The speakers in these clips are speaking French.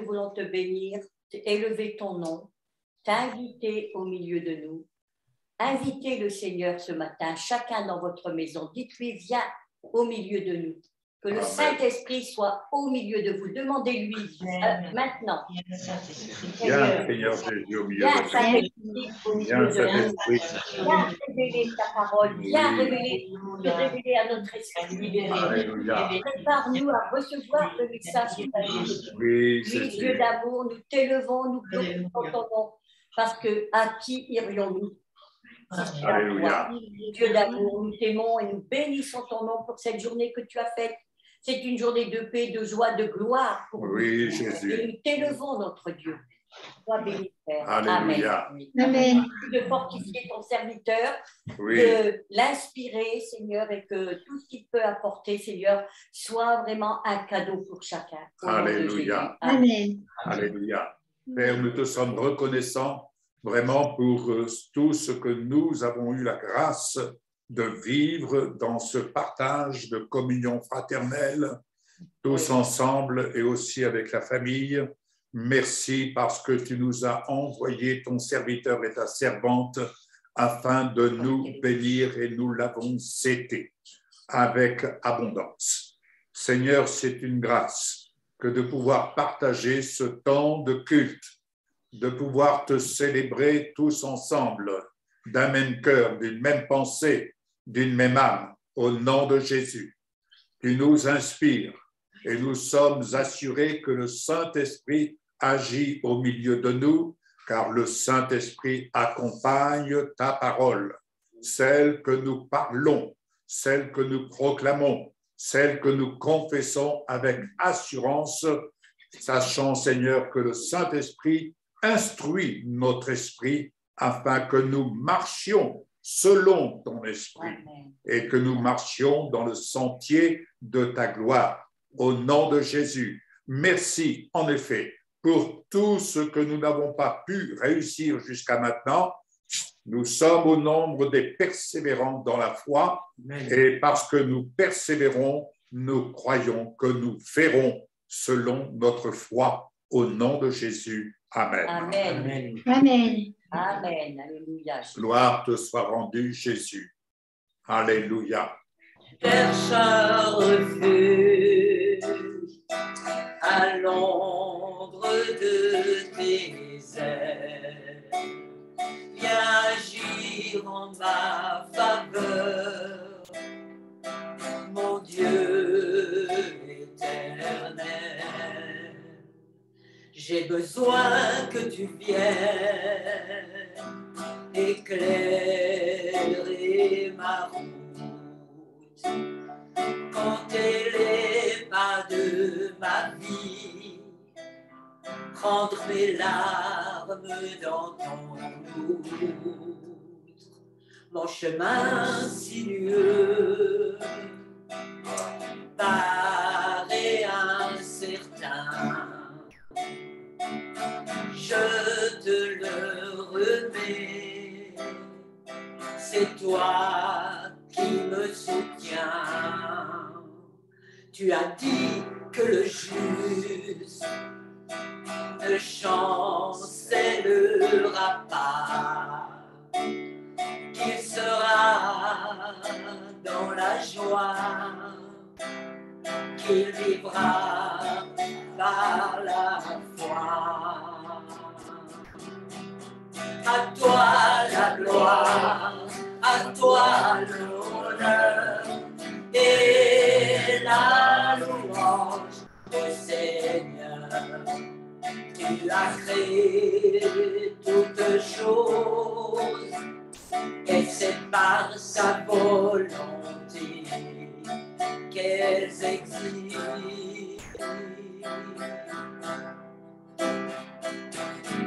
voulons te bénir, élever ton nom, t'inviter au milieu de nous. Invitez le Seigneur ce matin, chacun dans votre maison. Dites-lui, viens au milieu de nous. Que le Saint-Esprit soit au milieu de vous. Demandez-lui maintenant. Viens, Seigneur Jésus, au milieu de nous. Saint-Esprit, au milieu de nous. Viens révéler ta parole. Viens révéler à notre esprit. Prépare-nous à recevoir le message de ta vie. Oui, Dieu d'amour, nous t'élevons, nous glorifions ton nom. Parce que à qui irions-nous? Alléluia. Dieu d'amour, nous t'aimons et nous bénissons ton nom pour cette journée que tu as faite. C'est une journée de paix, de joie, de gloire pour nous. Oui, Jésus. Et nous t'élevons, notre Dieu. Sois béni, Père. Alléluia. Amen. Amen. De fortifier ton serviteur, Oui. de l'inspirer, Seigneur, et que tout ce qu'il peut apporter, Seigneur, soit vraiment un cadeau pour chacun. Alléluia. Amen. Alléluia. Père, nous te sommes reconnaissants vraiment pour tout ce que nous avons eu la grâce de vivre dans ce partage de communion fraternelle, tous ensemble et aussi avec la famille. Merci parce que tu nous as envoyé ton serviteur et ta servante afin de nous bénir et nous l'avons été avec abondance. Seigneur, c'est une grâce que de pouvoir partager ce temps de culte, de pouvoir te célébrer tous ensemble, d'un même cœur, d'une même pensée, d'une même âme, au nom de Jésus. Tu nous inspires et nous sommes assurés que le Saint-Esprit agit au milieu de nous, car le Saint-Esprit accompagne ta parole, celle que nous parlons, celle que nous proclamons, celle que nous confessons avec assurance, sachant, Seigneur, que le Saint-Esprit instruit notre esprit afin que nous marchions selon ton esprit et que nous marchions dans le sentier de ta gloire. Au nom de Jésus, merci en effet pour tout ce que nous n'avons pas pu réussir jusqu'à maintenant. Nous sommes au nombre des persévérants dans la foi et parce que nous persévérons, nous croyons que nous ferons selon notre foi. Au nom de Jésus. Amen. Amen. Amen. Amen. Alléluia. Gloire te soit rendue, Jésus. Alléluia. Chercheur refuge à l'ombre de tes ailes, viens agir en ma faveur, mon Dieu éternel. J'ai besoin que tu viennes éclairer ma route quand elle est pas de ma vie, prendre mes larmes dans ton outre, mon chemin sinueux paraît incertain. Je te le remets, c'est toi qui me soutiens. Tu as dit que le juste ne chancellera pas, qu'il sera dans la joie, qu'il vivra par la foi. À toi la gloire, à toi l'honneur et la louange du Seigneur. Tu as créé toutes choses et c'est par sa volonté qu'elles existent.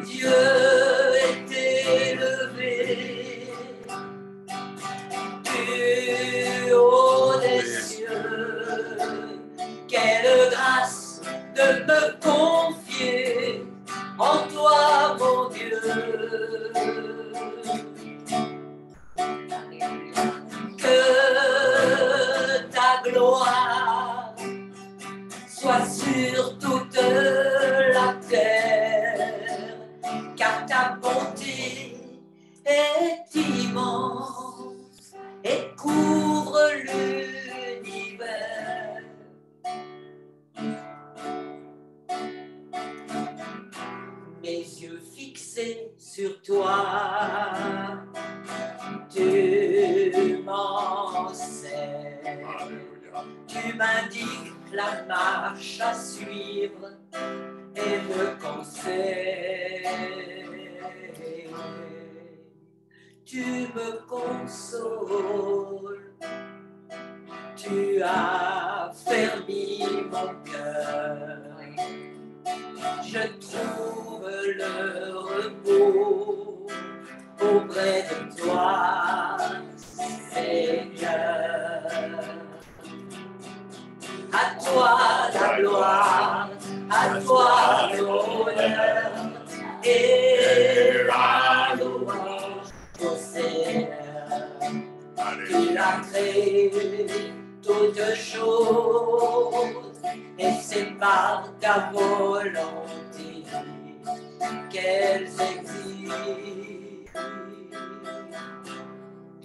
Dieu est élevé du haut des cieux. Quelle grâce de me confier en toi, mon Dieu. Que ta gloire soit sur toute la terre. Tu m'indiques la marche à suivre et me conseilles. Tu me consoles. Tu as fermi mon cœur. Je trouve le repos auprès de toi, Seigneur. À toi la gloire, à toi l'honneur et la louange au Seigneur. Tu as créé toutes choses et c'est par ta volonté qu'elles existent.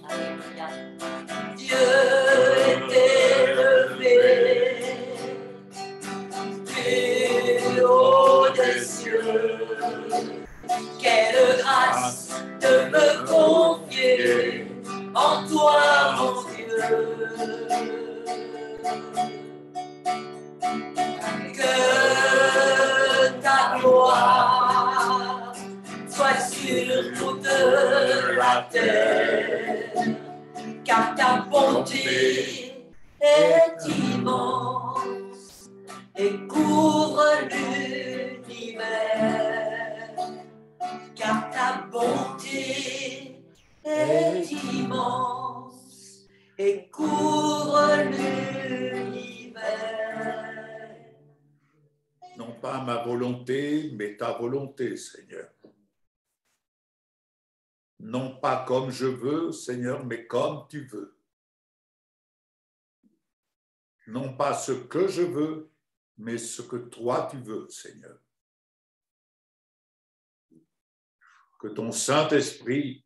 Alléluia. Dieu est élevé, plus haut des cieux. Quelle grâce de me confier en toi, mon Dieu. Que ta gloire soit sur toute la terre, car ta bonté est immense et couvre l'univers. Car ta bonté est immense et couvre l'univers. Non pas ma volonté, mais ta volonté, Seigneur. Non pas comme je veux, Seigneur, mais comme tu veux. Non pas ce que je veux, mais ce que toi tu veux, Seigneur. Que ton Saint-Esprit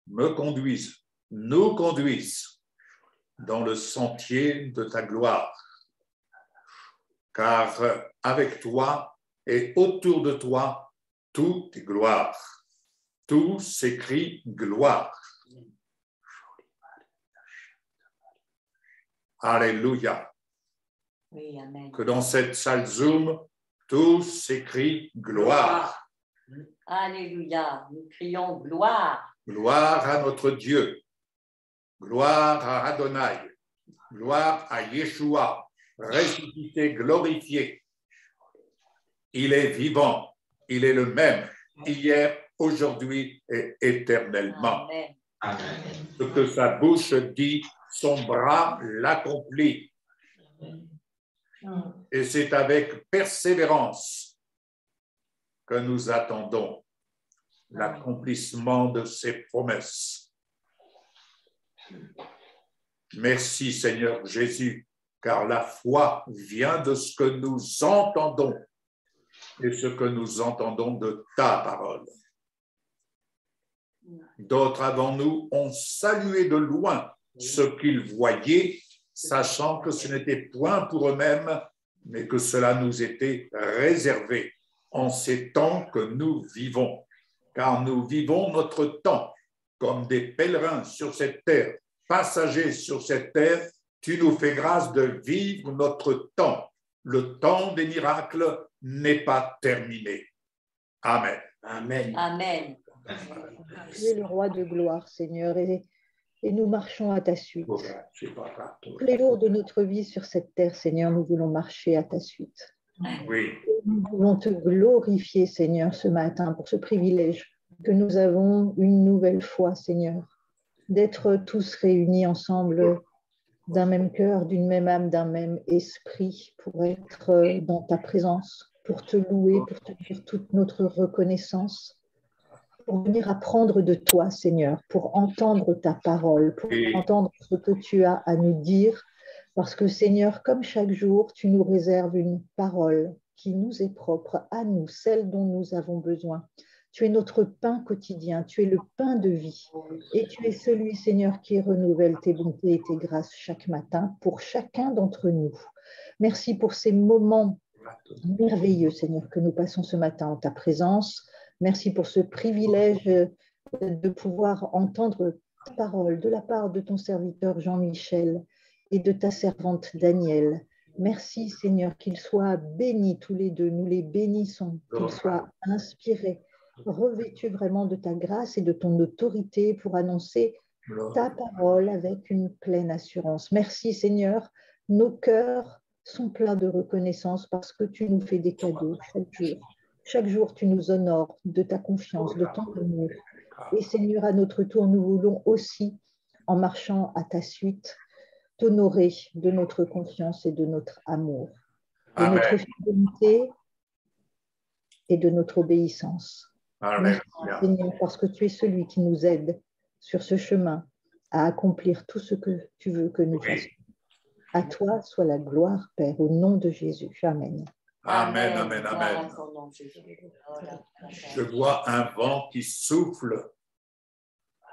me conduise, nous conduise dans le sentier de ta gloire. Car avec toi et autour de toi, tout est gloire. Tout s'écrit gloire. Alléluia. Oui, amen. Que dans cette salle Zoom, tout s'écrit gloire. Alléluia. Nous crions gloire. Gloire à notre Dieu. Gloire à Adonai. Gloire à Yeshua. Ressuscité, glorifié. Il est vivant. Il est le même. Hier, aujourd'hui et éternellement. Amen. Amen. Ce que sa bouche dit, son bras l'accomplit. Et c'est avec persévérance que nous attendons l'accomplissement de ses promesses. Merci Seigneur Jésus, car la foi vient de ce que nous entendons et ce que nous entendons de ta parole. D'autres avant nous ont salué de loin ce qu'ils voyaient, sachant que ce n'était point pour eux-mêmes, mais que cela nous était réservé en ces temps que nous vivons. Car nous vivons notre temps comme des pèlerins sur cette terre, passagers sur cette terre. Tu nous fais grâce de vivre notre temps. Le temps des miracles n'est pas terminé. Amen. Amen. Amen. Tu es le roi de gloire, Seigneur, et nous marchons à ta suite. Tous les jours de notre vie sur cette terre, Seigneur, nous voulons marcher à ta suite. Oui. Nous voulons te glorifier, Seigneur, ce matin pour ce privilège que nous avons une nouvelle fois, Seigneur, d'être tous réunis ensemble d'un même cœur, d'une même âme, d'un même esprit pour être dans ta présence, pour te louer, pour te dire toute notre reconnaissance, pour venir apprendre de toi, Seigneur, pour entendre ta parole, pour entendre ce que tu as à nous dire, parce que, Seigneur, comme chaque jour, tu nous réserves une parole qui nous est propre à nous, celle dont nous avons besoin. Tu es notre pain quotidien, tu es le pain de vie, et tu es celui, Seigneur, qui renouvelle tes bontés et tes grâces chaque matin pour chacun d'entre nous. Merci pour ces moments merveilleux, Seigneur, que nous passons ce matin en ta présence. Merci pour ce privilège de pouvoir entendre ta parole de la part de ton serviteur Jean-Michel, et de ta servante Daniel. Merci Seigneur, qu'ils soient bénis tous les deux, nous les bénissons, qu'ils soient inspirés, revêtus vraiment de ta grâce et de ton autorité pour annoncer ta parole avec une pleine assurance. Merci Seigneur, nos cœurs sont pleins de reconnaissance parce que tu nous fais des cadeaux chaque jour. Chaque jour, tu nous honores de ta confiance, de ton amour. Et Seigneur, à notre tour, nous voulons aussi, en marchant à ta suite, t'honorer de notre confiance et de notre amour, de notre fidélité et de notre obéissance. Merci Seigneur, parce que tu es celui qui nous aide sur ce chemin à accomplir tout ce que tu veux que nous fassions. À toi soit la gloire, Père, au nom de Jésus. Amen. Amen, amen, amen. Je vois un vent qui souffle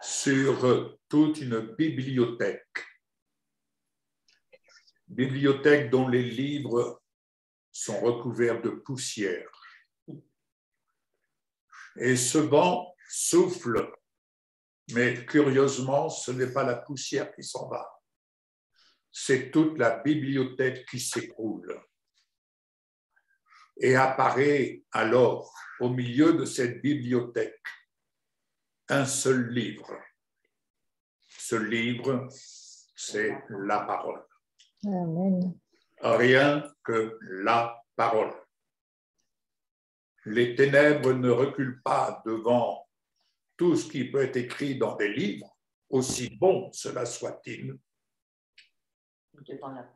sur toute une bibliothèque. Bibliothèque dont les livres sont recouverts de poussière. Et ce vent souffle, mais curieusement, ce n'est pas la poussière qui s'en va. C'est toute la bibliothèque qui s'écroule. Et apparaît alors, au milieu de cette bibliothèque, un seul livre. Ce livre, c'est la parole. Amen. Rien que la parole. Les ténèbres ne reculent pas devant tout ce qui peut être écrit dans des livres, aussi bon cela soit-il.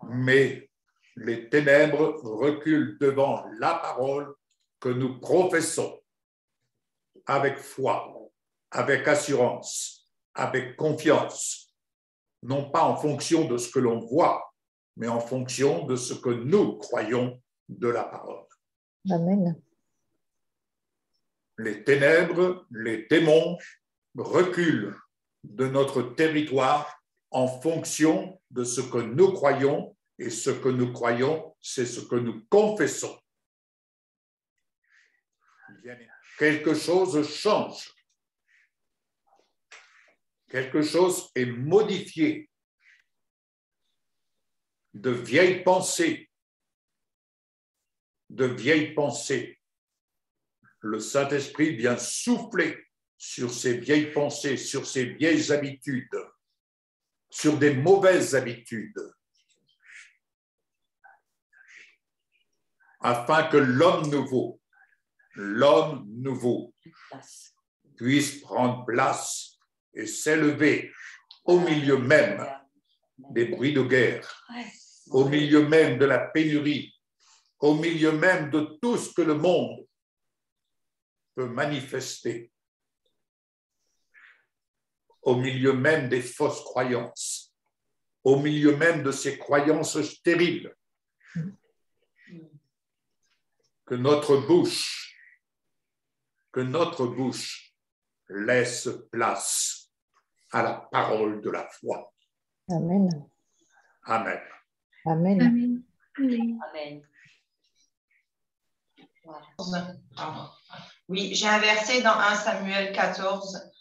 Mais les ténèbres reculent devant la parole que nous professons avec foi, avec assurance, avec confiance, non pas en fonction de ce que l'on voit, mais en fonction de ce que nous croyons de la parole. Amen. Les ténèbres, les démons reculent de notre territoire en fonction de ce que nous croyons, et ce que nous croyons, c'est ce que nous confessons. Quelque chose change. Quelque chose est modifié. De vieilles pensées. Le Saint-Esprit vient souffler sur ces vieilles pensées, sur ces vieilles habitudes, sur des mauvaises habitudes, afin que l'homme nouveau puisse prendre place et s'élever au milieu même des bruits de guerre, au milieu même de la pénurie, au milieu même de tout ce que le monde peut manifester, au milieu même des fausses croyances, au milieu même de ces croyances stériles. Que notre bouche laisse place à la parole de la foi. Amen. Amen. Amen. Amen. Amen. Oui, j'ai un verset dans 1 Samuel 14,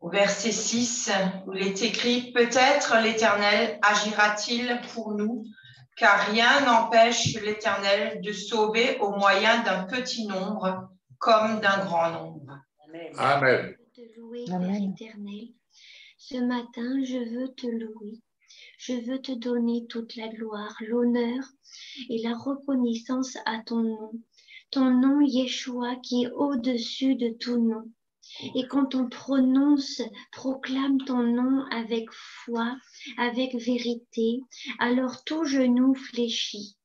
au verset 6, où il est écrit « Peut-être l'Éternel agira-t-il pour nous, car rien n'empêche l'Éternel de sauver au moyen d'un petit nombre comme d'un grand nombre. » Amen. Je veux te louer, Amen. Père éternel. Ce matin, je veux te louer. Je veux te donner toute la gloire, l'honneur et la reconnaissance à ton nom Yeshua qui est au-dessus de tout nom. Et quand on proclame ton nom avec foi, avec vérité, alors tout genou fléchit.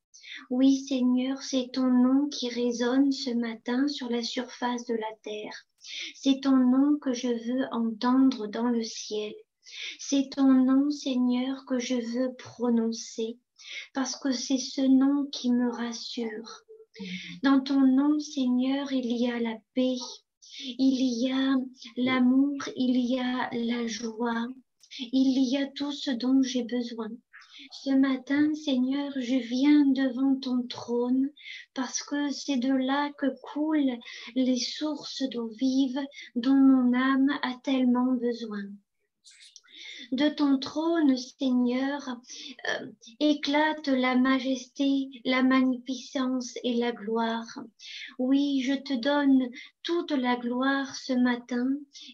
Oui, Seigneur, c'est ton nom qui résonne ce matin sur la surface de la terre. C'est ton nom que je veux entendre dans le ciel. C'est ton nom, Seigneur, que je veux prononcer, parce que c'est ce nom qui me rassure. Dans ton nom, Seigneur, il y a la paix, il y a l'amour, il y a la joie, il y a tout ce dont j'ai besoin. Ce matin, Seigneur, je viens devant ton trône parce que c'est de là que coulent les sources d'eau vive dont mon âme a tellement besoin. De ton trône, Seigneur, éclate la majesté, la magnificence et la gloire. Oui, je te donne toute la gloire ce matin,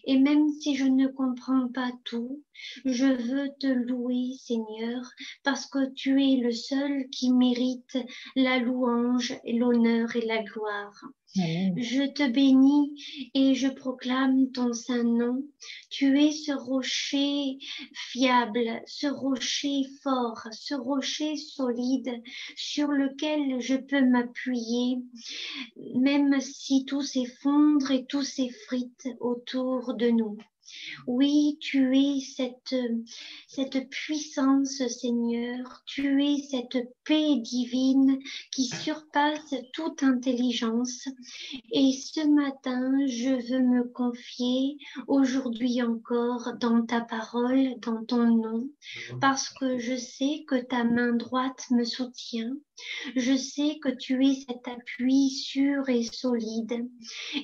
et même si je ne comprends pas tout, je veux te louer, Seigneur, parce que tu es le seul qui mérite la louange, l'honneur et la gloire. Amen. Je te bénis et je proclame ton saint nom. Tu es ce rocher fiable, ce rocher fort, ce rocher solide sur lequel je peux m'appuyer, même si tout s'effondre et tout s'effrite autour de nous. Oui, tu es cette puissance, Seigneur. Tu es cette paix divine qui surpasse toute intelligence. Et ce matin, je veux me confier aujourd'hui encore dans ta parole, dans ton nom, parce que je sais que ta main droite me soutient. Je sais que tu es cet appui sûr et solide.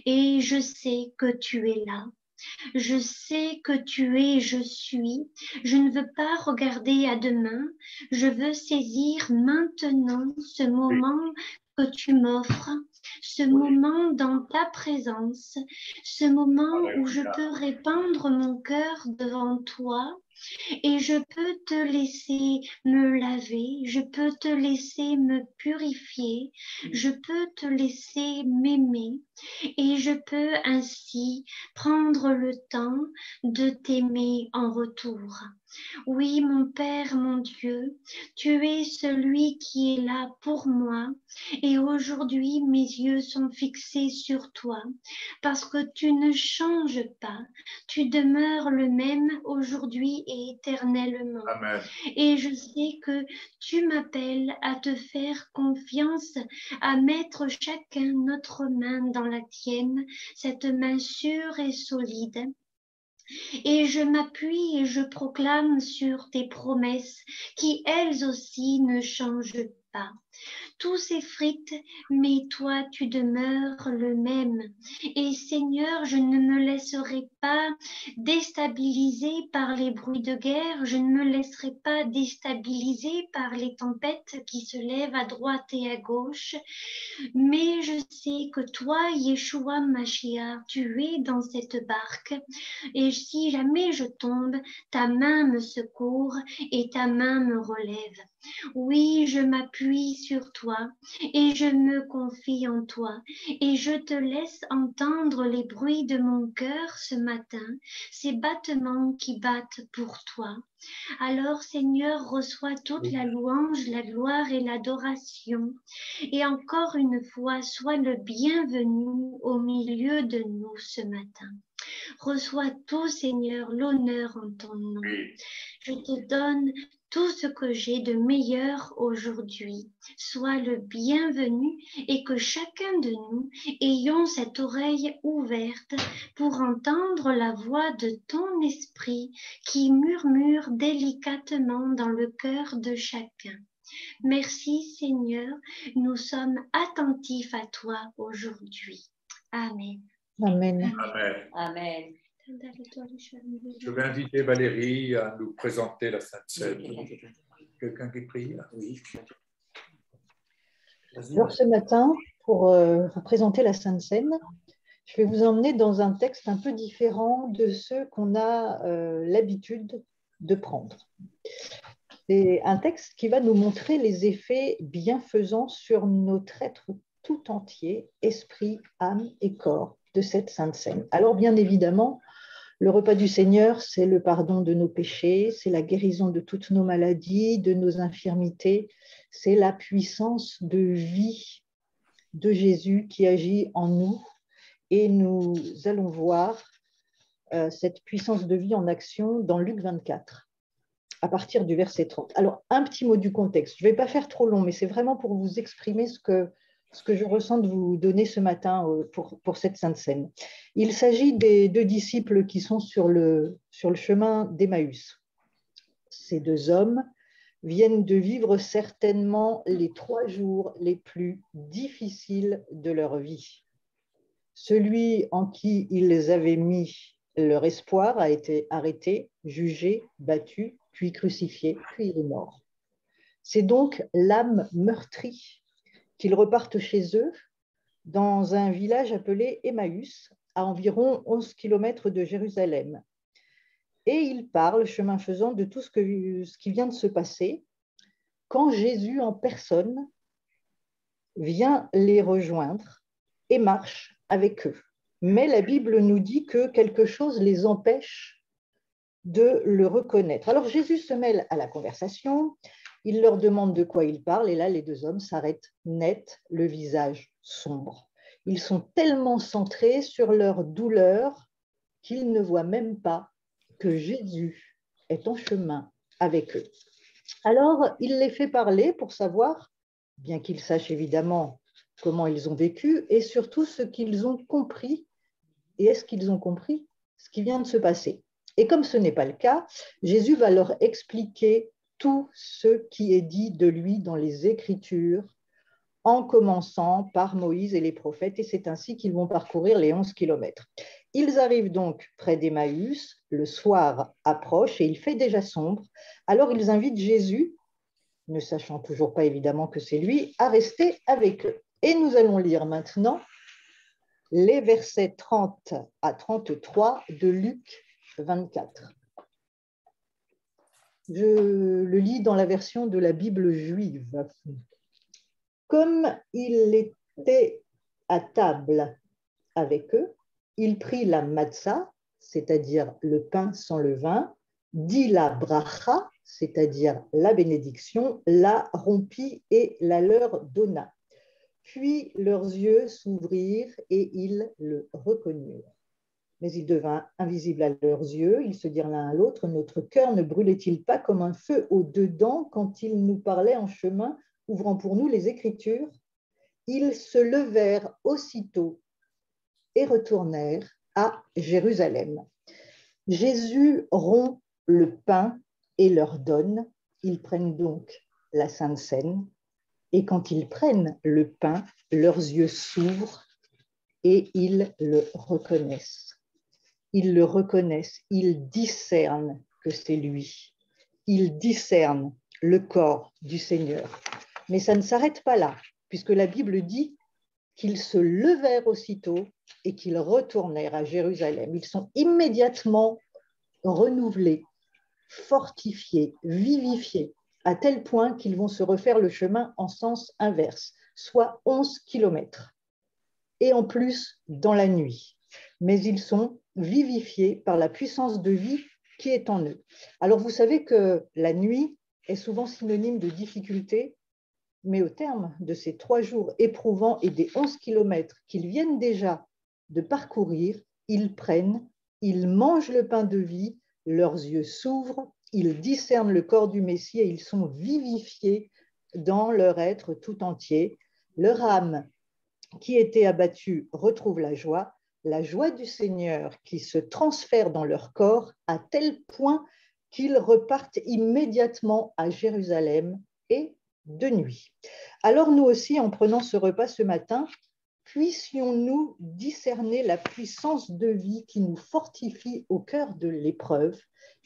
Et je sais que tu es là. Je sais que tu es, je suis. Je ne veux pas regarder à demain. Je veux saisir maintenant ce moment que tu m'offres, ce moment dans ta présence, ce moment où je peux répandre mon cœur devant toi. Et je peux te laisser me laver, je peux te laisser me purifier, je peux te laisser m'aimer et je peux ainsi prendre le temps de t'aimer en retour. Oui, mon Père, mon Dieu, tu es celui qui est là pour moi et aujourd'hui mes yeux sont fixés sur toi parce que tu ne changes pas, tu demeures le même aujourd'hui et éternellement. Amen. Et je sais que tu m'appelles à te faire confiance, à mettre chacun notre main dans la tienne, cette main sûre et solide. Et je m'appuie et je proclame sur tes promesses qui elles aussi ne changent pas. Tout s'effrite, mais toi tu demeures le même. Et Seigneur, je ne me laisserai pas déstabiliser par les bruits de guerre, je ne me laisserai pas déstabiliser par les tempêtes qui se lèvent à droite et à gauche, mais je sais que toi, Yeshua Mashiach, tu es dans cette barque, et si jamais je tombe, ta main me secourt et ta main me relève. Oui, je m'appuie sur toi et je me confie en toi et je te laisse entendre les bruits de mon cœur ce matin, ces battements qui battent pour toi. Alors Seigneur, reçois toute la louange, la gloire et l'adoration. Et encore une fois, sois le bienvenu au milieu de nous ce matin. Reçois tout, Seigneur, l'honneur en ton nom. Je te donne tout ce que j'ai de meilleur aujourd'hui. Sois le bienvenu et que chacun de nous ayons cette oreille ouverte pour entendre la voix de ton esprit qui murmure délicatement dans le cœur de chacun. Merci Seigneur, nous sommes attentifs à toi aujourd'hui. Amen. Amen. Amen. Amen. Je vais inviter Valérie à nous présenter la Sainte Seine. Quelqu'un qui prie là? Oui. Alors ce matin, pour vous présenter la Sainte Seine, je vais vous emmener dans un texte un peu différent de ceux qu'on a l'habitude de prendre. C'est un texte qui va nous montrer les effets bienfaisants sur notre être tout entier, esprit, âme et corps de cette Sainte Seine. Alors bien évidemment, le repas du Seigneur, c'est le pardon de nos péchés, c'est la guérison de toutes nos maladies, de nos infirmités, c'est la puissance de vie de Jésus qui agit en nous. Et nous allons voir cette puissance de vie en action dans Luc 24, à partir du verset 30. Alors, un petit mot du contexte. Je ne vais pas faire trop long, mais c'est vraiment pour vous exprimer ce que je ressens de vous donner ce matin pour cette Sainte Seine. Il s'agit des deux disciples qui sont sur le chemin d'Emmaüs. Ces deux hommes viennent de vivre certainement les 3 jours les plus difficiles de leur vie. Celui en qui ils avaient mis Leur espoir a été arrêté, jugé, battu, puis crucifié, puis il est mort. C'est donc l'âme meurtrie qu'ils repartent chez eux dans un village appelé Emmaüs, à environ 11 km de Jérusalem. Et ils parlent, chemin faisant, de tout ce qui vient de se passer, quand Jésus en personne vient les rejoindre et marche avec eux. Mais la Bible nous dit que quelque chose les empêche de le reconnaître. Alors Jésus se mêle à la conversation, il leur demande de quoi il parle, et là les deux hommes s'arrêtent net, le visage sombre. Ils sont tellement centrés sur leur douleur qu'ils ne voient même pas que Jésus est en chemin avec eux. Alors il les fait parler pour savoir, bien qu'ils sachent évidemment comment ils ont vécu, et surtout ce qu'ils ont compris. Et est-ce qu'ils ont compris ce qui vient de se passer? Et comme ce n'est pas le cas, Jésus va leur expliquer tout ce qui est dit de lui dans les Écritures, en commençant par Moïse et les prophètes, et c'est ainsi qu'ils vont parcourir les 11 kilomètres. Ils arrivent donc près d'Emmaüs, le soir approche et il fait déjà sombre, alors ils invitent Jésus, ne sachant toujours pas évidemment que c'est lui, à rester avec eux. Et nous allons lire maintenant les versets 30 à 33 de Luc 24. Je le lis dans la version de la Bible juive. Comme il était à table avec eux, il prit la matzah, c'est-à-dire le pain sans levain, dit la bracha, c'est-à-dire la bénédiction, la rompit et la leur donna. Puis leurs yeux s'ouvrirent et ils le reconnurent. Mais il devint invisible à leurs yeux, ils se dirent l'un à l'autre, notre cœur ne brûlait-il pas comme un feu au-dedans quand il nous parlait en chemin, ouvrant pour nous les Écritures? Ils se levèrent aussitôt et retournèrent à Jérusalem. Jésus rompt le pain et leur donne. Ils prennent donc la Sainte Seine. Et quand ils prennent le pain, leurs yeux s'ouvrent et ils le reconnaissent. Ils le reconnaissent, ils discernent que c'est lui. Ils discernent le corps du Seigneur. Mais ça ne s'arrête pas là, puisque la Bible dit qu'ils se levèrent aussitôt et qu'ils retournèrent à Jérusalem. Ils sont immédiatement renouvelés, fortifiés, vivifiés, à tel point qu'ils vont se refaire le chemin en sens inverse, soit 11 kilomètres. Et en plus, dans la nuit. Mais ils sont vivifiés par la puissance de vie qui est en eux. Alors vous savez que la nuit est souvent synonyme de difficulté, mais au terme de ces 3 jours éprouvants et des 11 kilomètres qu'ils viennent déjà de parcourir, ils mangent le pain de vie, leurs yeux s'ouvrent, ils discernent le corps du Messie et ils sont vivifiés dans leur être tout entier. Leur âme qui était abattue retrouve la joie du Seigneur qui se transfère dans leur corps à tel point qu'ils repartent immédiatement à Jérusalem et de nuit. Alors nous aussi, en prenant ce repas ce matin, puissions-nous discerner la puissance de vie qui nous fortifie au cœur de l'épreuve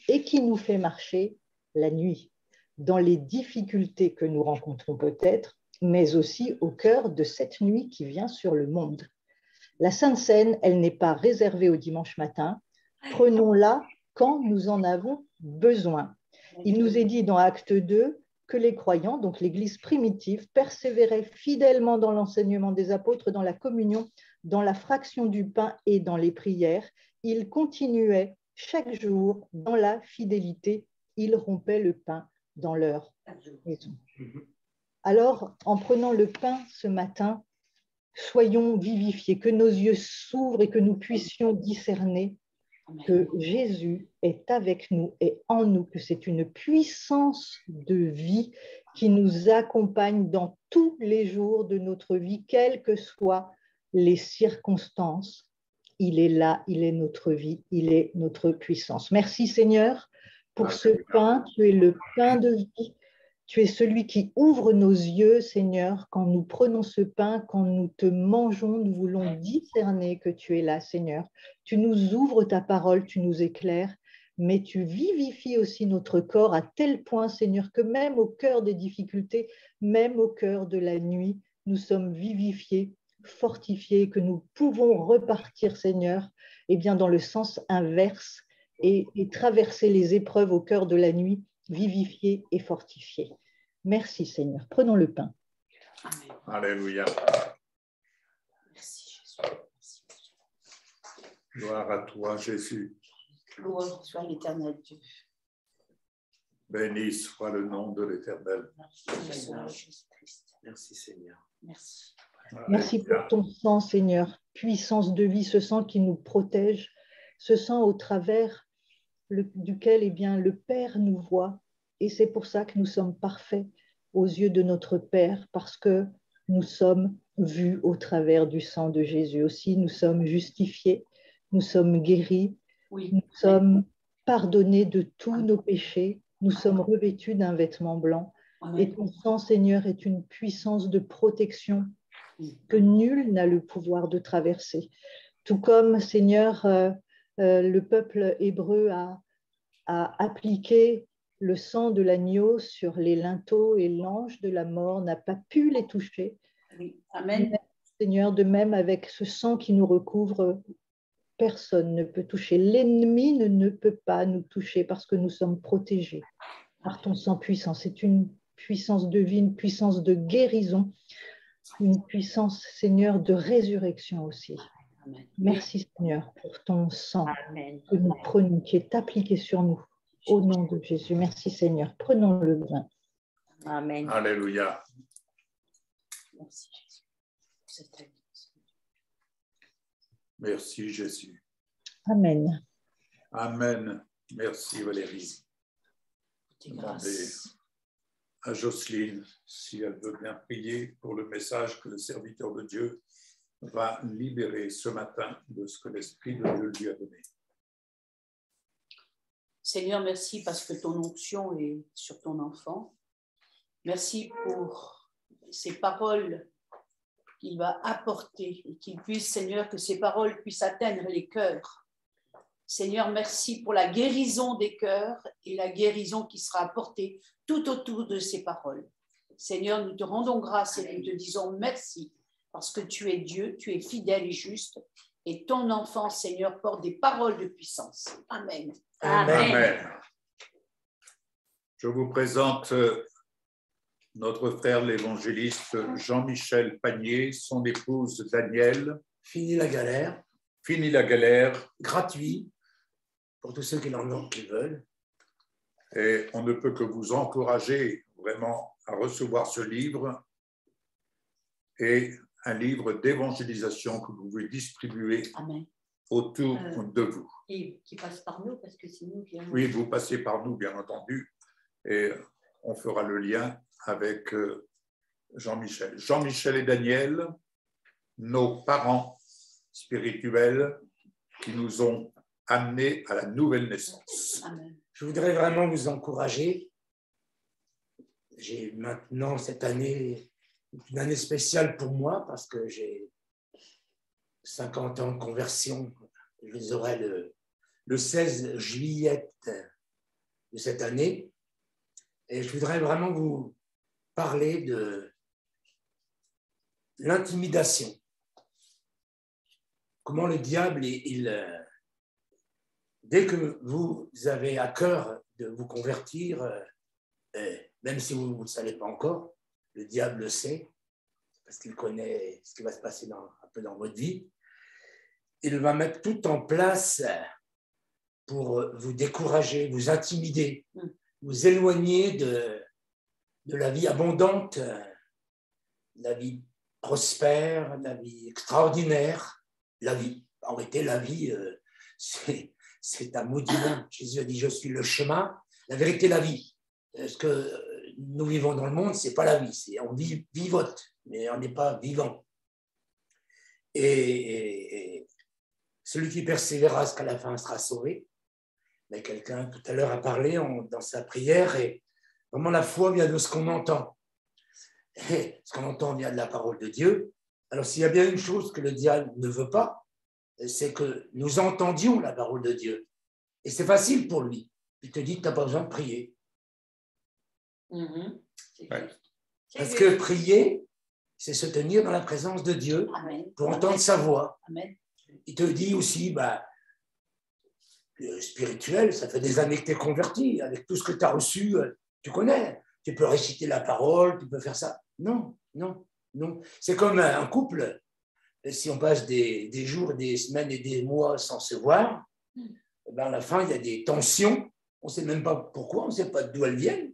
et qui nous fait marcher la nuit, dans les difficultés que nous rencontrons peut-être, mais aussi au cœur de cette nuit qui vient sur le monde. La Sainte Seine, elle n'est pas réservée au dimanche matin. Prenons-la quand nous en avons besoin. Il nous est dit dans Acte 2 que les croyants, donc l'Église primitive, persévéraient fidèlement dans l'enseignement des apôtres, dans la communion, dans la fraction du pain et dans les prières. Ils continuaient chaque jour dans la fidélité. Ils rompaient le pain dans leur maison. Alors, en prenant le pain ce matin, soyons vivifiés, que nos yeux s'ouvrent et que nous puissions discerner que Jésus est avec nous et en nous, que c'est une puissance de vie qui nous accompagne dans tous les jours de notre vie, quelles que soient les circonstances. Il est là, il est notre vie, il est notre puissance. Merci Seigneur pour ce pain, tu es le pain de vie. Tu es celui qui ouvre nos yeux, Seigneur, quand nous prenons ce pain, quand nous te mangeons, nous voulons discerner que tu es là, Seigneur. Tu nous ouvres ta parole, tu nous éclaires, mais tu vivifies aussi notre corps à tel point, Seigneur, que même au cœur des difficultés, même au cœur de la nuit, nous sommes vivifiés, fortifiés, que nous pouvons repartir, Seigneur, eh bien dans le sens inverse et traverser les épreuves au cœur de la nuit, vivifiés et fortifiés. Merci Seigneur. Prenons le pain. Amen. Alléluia. Merci Jésus. Gloire à toi Jésus. Gloire soit l'Éternel Dieu. Béni soit le nom de l'Éternel. Merci Jésus-Christ. Merci Seigneur. Merci. Merci pour ton sang Seigneur, puissance de vie, ce sang qui nous protège, ce sang au travers duquel eh bien, le Père nous voit. Et c'est pour ça que nous sommes parfaits aux yeux de notre Père, parce que nous sommes vus au travers du sang de Jésus aussi. Nous sommes justifiés, nous sommes guéris, oui. Nous sommes pardonnés de tous nos péchés, nous sommes revêtus d'un vêtement blanc. Amen. Et ton sang, Seigneur, est une puissance de protection que nul n'a le pouvoir de traverser. Tout comme, Seigneur, le peuple hébreu a appliqué le sang de l'agneau sur les linteaux et l'ange de la mort n'a pas pu les toucher. Oui. Amen. Mais, Seigneur, de même avec ce sang qui nous recouvre, personne ne peut toucher. L'ennemi ne peut pas nous toucher parce que nous sommes protégés par ton sang puissant. C'est une puissance de vie, une puissance de guérison, une puissance, Seigneur, de résurrection aussi. Amen. Merci, Seigneur, pour ton sang Amen. Que nous prenons, qui est appliqué sur nous. Au nom de Jésus. Merci, Seigneur. Prenons le vin. Amen. Alléluia. Merci, Jésus. Merci, Jésus. Amen. Amen. Merci, Valérie. Demandez à Jocelyne si elle veut bien prier pour le message que le serviteur de Dieu va libérer ce matin de ce que l'Esprit de Dieu lui a donné. Seigneur, merci parce que ton onction est sur ton enfant. Merci pour ces paroles qu'il va apporter et qu'il puisse, Seigneur, que ces paroles puissent atteindre les cœurs. Seigneur, merci pour la guérison des cœurs et la guérison qui sera apportée tout autour de ces paroles. Seigneur, nous te rendons grâce et nous te disons merci parce que tu es Dieu, tu es fidèle et juste et ton enfant, Seigneur, porte des paroles de puissance. Amen. Amen. Amen. Je vous présente notre frère l'évangéliste Jean-Michel Panier, son épouse Danielle. Fini la galère. Fini la galère. Gratuit pour tous ceux qui veulent. Et on ne peut que vous encourager vraiment à recevoir ce livre et un livre d'évangélisation que vous pouvez distribuer. Amen. Autour de vous. Et qui passe par nous, parce que c'est nous qui... Oui, vous passez par nous, bien entendu, et on fera le lien avec Jean-Michel. Jean-Michel et Daniel, nos parents spirituels qui nous ont amenés à la nouvelle naissance. Amen. Je voudrais vraiment vous encourager. J'ai maintenant cette année, une année spéciale pour moi, parce que j'ai 50 ans de conversion, je les aurai le 16 juillet de cette année. Et je voudrais vraiment vous parler de l'intimidation. Comment le diable, dès que vous avez à cœur de vous convertir, même si vous ne le savez pas encore, le diable le sait, parce qu'il connaît ce qui va se passer un peu dans votre vie. Il va mettre tout en place pour vous décourager, vous intimider, vous éloigner de la vie abondante, la vie prospère, la vie extraordinaire, la vie. En réalité, la vie, c'est un mot divin. Jésus a dit, je suis le chemin, la vérité, la vie. Ce que nous vivons dans le monde, ce n'est pas la vie. On vivote, mais on n'est pas vivant. Et celui qui persévérera jusqu'à la fin sera sauvé. Mais quelqu'un tout à l'heure a parlé dans sa prière et Vraiment, la foi vient de ce qu'on entend. Et ce qu'on entend vient de la parole de Dieu. Alors, s'il y a bien une chose que le diable ne veut pas, c'est que nous entendions la parole de Dieu. Et c'est facile pour lui. Il te dit que tu n'as pas besoin de prier. Parce que prier, c'est se tenir dans la présence de Dieu pour entendre sa voix. Amen. Il te dit aussi, spirituel, ça fait des années que tu es converti, avec tout ce que tu as reçu, tu connais. Tu peux réciter la parole, tu peux faire ça. Non. C'est comme un couple. Si on passe des jours, des semaines et des mois sans se voir, à la fin, il y a des tensions. On ne sait même pas pourquoi, on ne sait pas d'où elles viennent.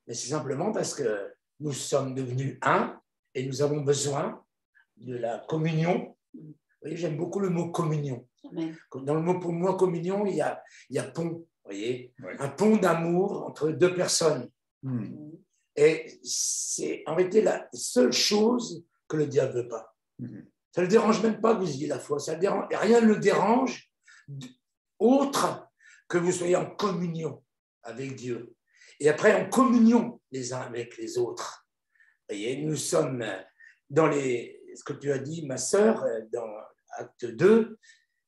Mais c'est simplement parce que nous sommes devenus un et nous avons besoin de la communion. Vous voyez, j'aime beaucoup le mot communion. Amen. Dans le mot, pour moi, communion, il y a pont. Vous voyez, un pont d'amour entre deux personnes. Et c'est en réalité la seule chose que le diable ne veut pas. Ça ne le dérange même pas que vous ayez la foi. Rien ne le dérange autre que vous soyez en communion avec Dieu. Et après, en communion les uns avec les autres. Vous voyez, nous sommes dans ce que tu as dit, ma sœur, dans Acte 2,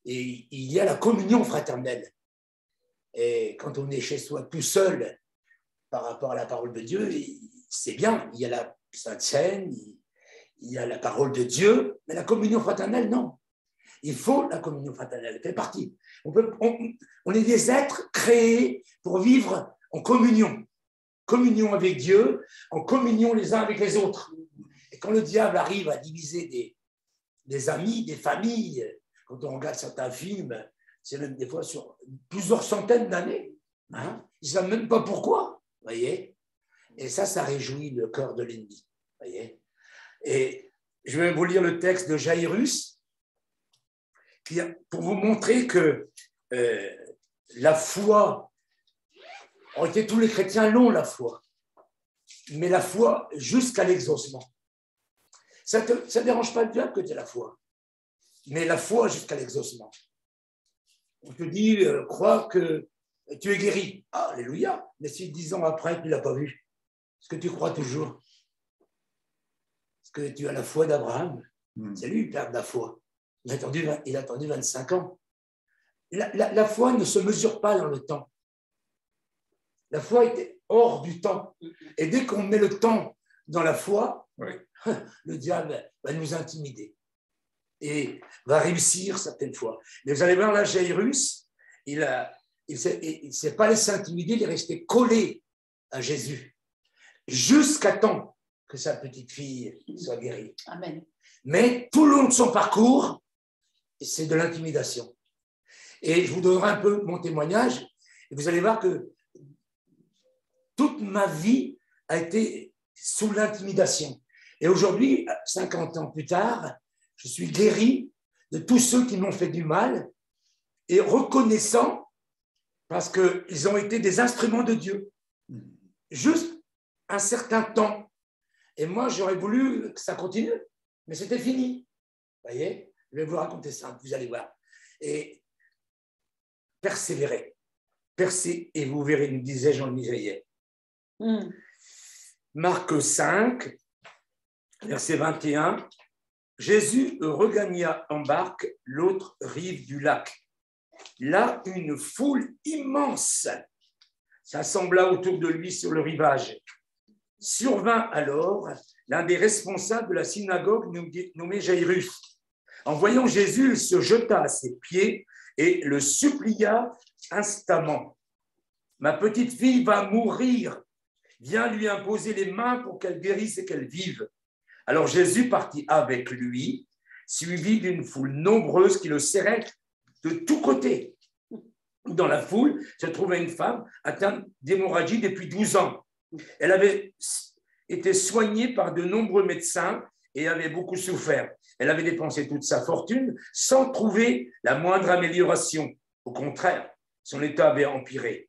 et il y a la communion fraternelle. Et quand on est chez soi tout seul par rapport à la parole de Dieu, c'est bien. Il y a la Sainte Seine, il y a la parole de Dieu, mais la communion fraternelle, non. Il faut la communion fraternelle, elle fait partie. On est des êtres créés pour vivre en communion. Communion avec Dieu, en communion les uns avec les autres. Et quand le diable arrive à diviser des amis, des familles, quand on regarde certains films, c'est même des fois sur plusieurs centaines d'années. Ils ne savent même pas pourquoi. Voyez. Et ça réjouit le cœur de l'ennemi. Voyez. Et je vais vous lire le texte de Jairus pour vous montrer que la foi, en réalité, tous les chrétiens l'ont, la foi, mais la foi jusqu'à l'exaucement. Ça ne dérange pas le diable que tu aies la foi, mais la foi jusqu'à l'exaucement. On te dit, crois que tu es guéri. Ah, alléluia. Mais si 10 ans après, tu ne l'as pas vu, est-ce que tu crois toujours? Est-ce que tu as la foi d'Abraham? C'est lui, le père de la foi. Il a attendu 25 ans. La foi ne se mesure pas dans le temps. La foi était hors du temps. Et dès qu'on met le temps dans la foi, le diable va nous intimider et va réussir certaines fois. Mais vous allez voir là, Jairus, il ne s'est pas laissé intimider, il est resté collé à Jésus jusqu'à temps que sa petite fille soit guérie. Amen. Mais tout le long de son parcours, c'est de l'intimidation. Et je vous donnerai un peu mon témoignage, et vous allez voir que toute ma vie a été sous l'intimidation. Et aujourd'hui, 50 ans plus tard, je suis guéri de tous ceux qui m'ont fait du mal et reconnaissant parce qu'ils ont été des instruments de Dieu. Juste un certain temps. Et moi, j'aurais voulu que ça continue, mais c'était fini. Vous voyez? Je vais vous raconter ça, vous allez voir. Et persévérez. Percez et vous verrez, nous disait Jean Mireillet. Marc 5, verset 21. Jésus regagna en barque l'autre rive du lac. Là, une foule immense s'assembla autour de lui sur le rivage. Survint alors l'un des responsables de la synagogue nommé Jairus. En voyant Jésus, il se jeta à ses pieds et le supplia instamment. « Ma petite fille va mourir. Viens lui imposer les mains pour qu'elle guérisse et qu'elle vive. » Alors Jésus partit avec lui, suivi d'une foule nombreuse qui le serrait de tous côtés. Dans la foule se trouvait une femme atteinte d'hémorragie depuis 12 ans. Elle avait été soignée par de nombreux médecins et avait beaucoup souffert. Elle avait dépensé toute sa fortune sans trouver la moindre amélioration. Au contraire, son état avait empiré.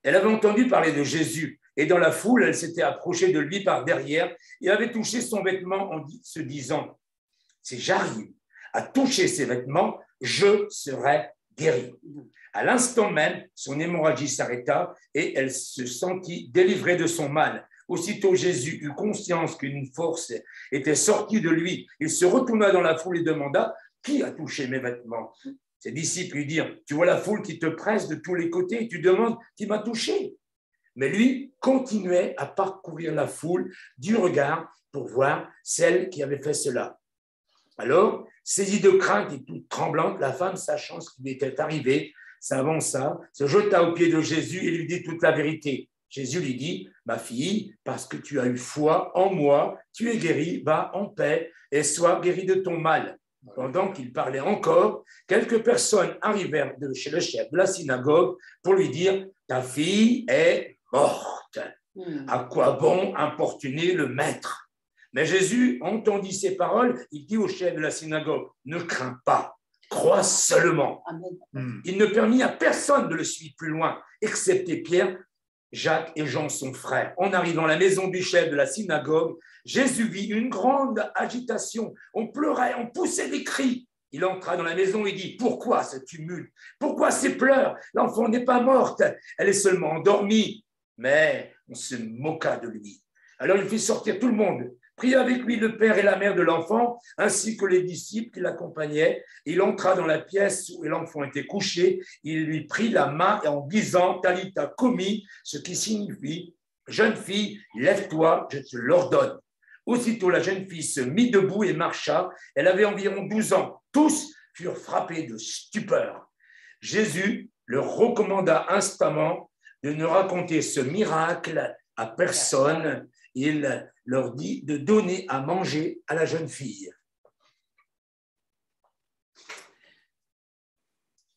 Elle avait entendu parler de Jésus et dans la foule, elle s'était approchée de lui par derrière et avait touché son vêtement en se disant « Si j'arrive à toucher ses vêtements, je serai guérie. À l'instant même, son hémorragie s'arrêta et elle se sentit délivrée de son mal. Aussitôt Jésus eut conscience qu'une force était sortie de lui. Il se retourna dans la foule et demanda « Qui a touché mes vêtements ?» Ses disciples lui dirent « Tu vois la foule qui te presse de tous les côtés et tu demandes qui m'a touché ?» Mais lui continuait à parcourir la foule du regard pour voir celle qui avait fait cela. Alors, saisie de crainte et toute tremblante, la femme, sachant ce qui lui était arrivé, s'avança, se jeta aux pieds de Jésus et lui dit toute la vérité. Jésus lui dit, « Ma fille, parce que tu as eu foi en moi, tu es guérie, va en paix et sois guérie de ton mal. » Pendant qu'il parlait encore, quelques personnes arrivèrent de chez le chef de la synagogue pour lui dire, « Ta fille est morte. À quoi bon importuner le maître ?» Mais Jésus entendit ces paroles, il dit au chef de la synagogue, « Ne crains pas, crois seulement. » Il ne permit à personne de le suivre plus loin, excepté Pierre, Jacques et Jean, son frère. En arrivant à la maison du chef de la synagogue, Jésus vit une grande agitation. On pleurait, on poussait des cris. Il entra dans la maison et dit, « Pourquoi ce tumulte? Pourquoi ces pleurs? L'enfant n'est pas morte, elle est seulement endormie. » Mais on se moqua de lui. Alors il fit sortir tout le monde, prit avec lui le père et la mère de l'enfant, ainsi que les disciples qui l'accompagnaient. Il entra dans la pièce où l'enfant était couché. Il lui prit la main en disant, « Talita komi », ce qui signifie, « Jeune fille, lève-toi, je te l'ordonne. » Aussitôt, la jeune fille se mit debout et marcha. Elle avait environ 12 ans. Tous furent frappés de stupeur. Jésus leur recommanda instamment de ne raconter ce miracle à personne. Il leur dit de donner à manger à la jeune fille.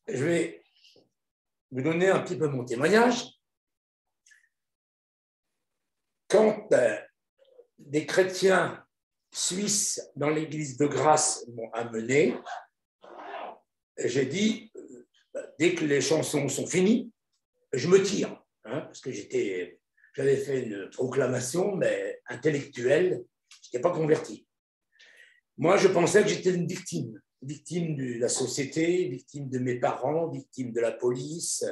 Je vais vous donner un petit peu mon témoignage. Quand des chrétiens suisses dans l'église de Grasse m'ont amené, j'ai dit, dès que les chansons sont finies, je me tire, hein, parce que j'avais fait une proclamation, mais intellectuelle, je n'étais pas converti. Moi, je pensais que j'étais une victime de la société, victime de mes parents, victime de la police.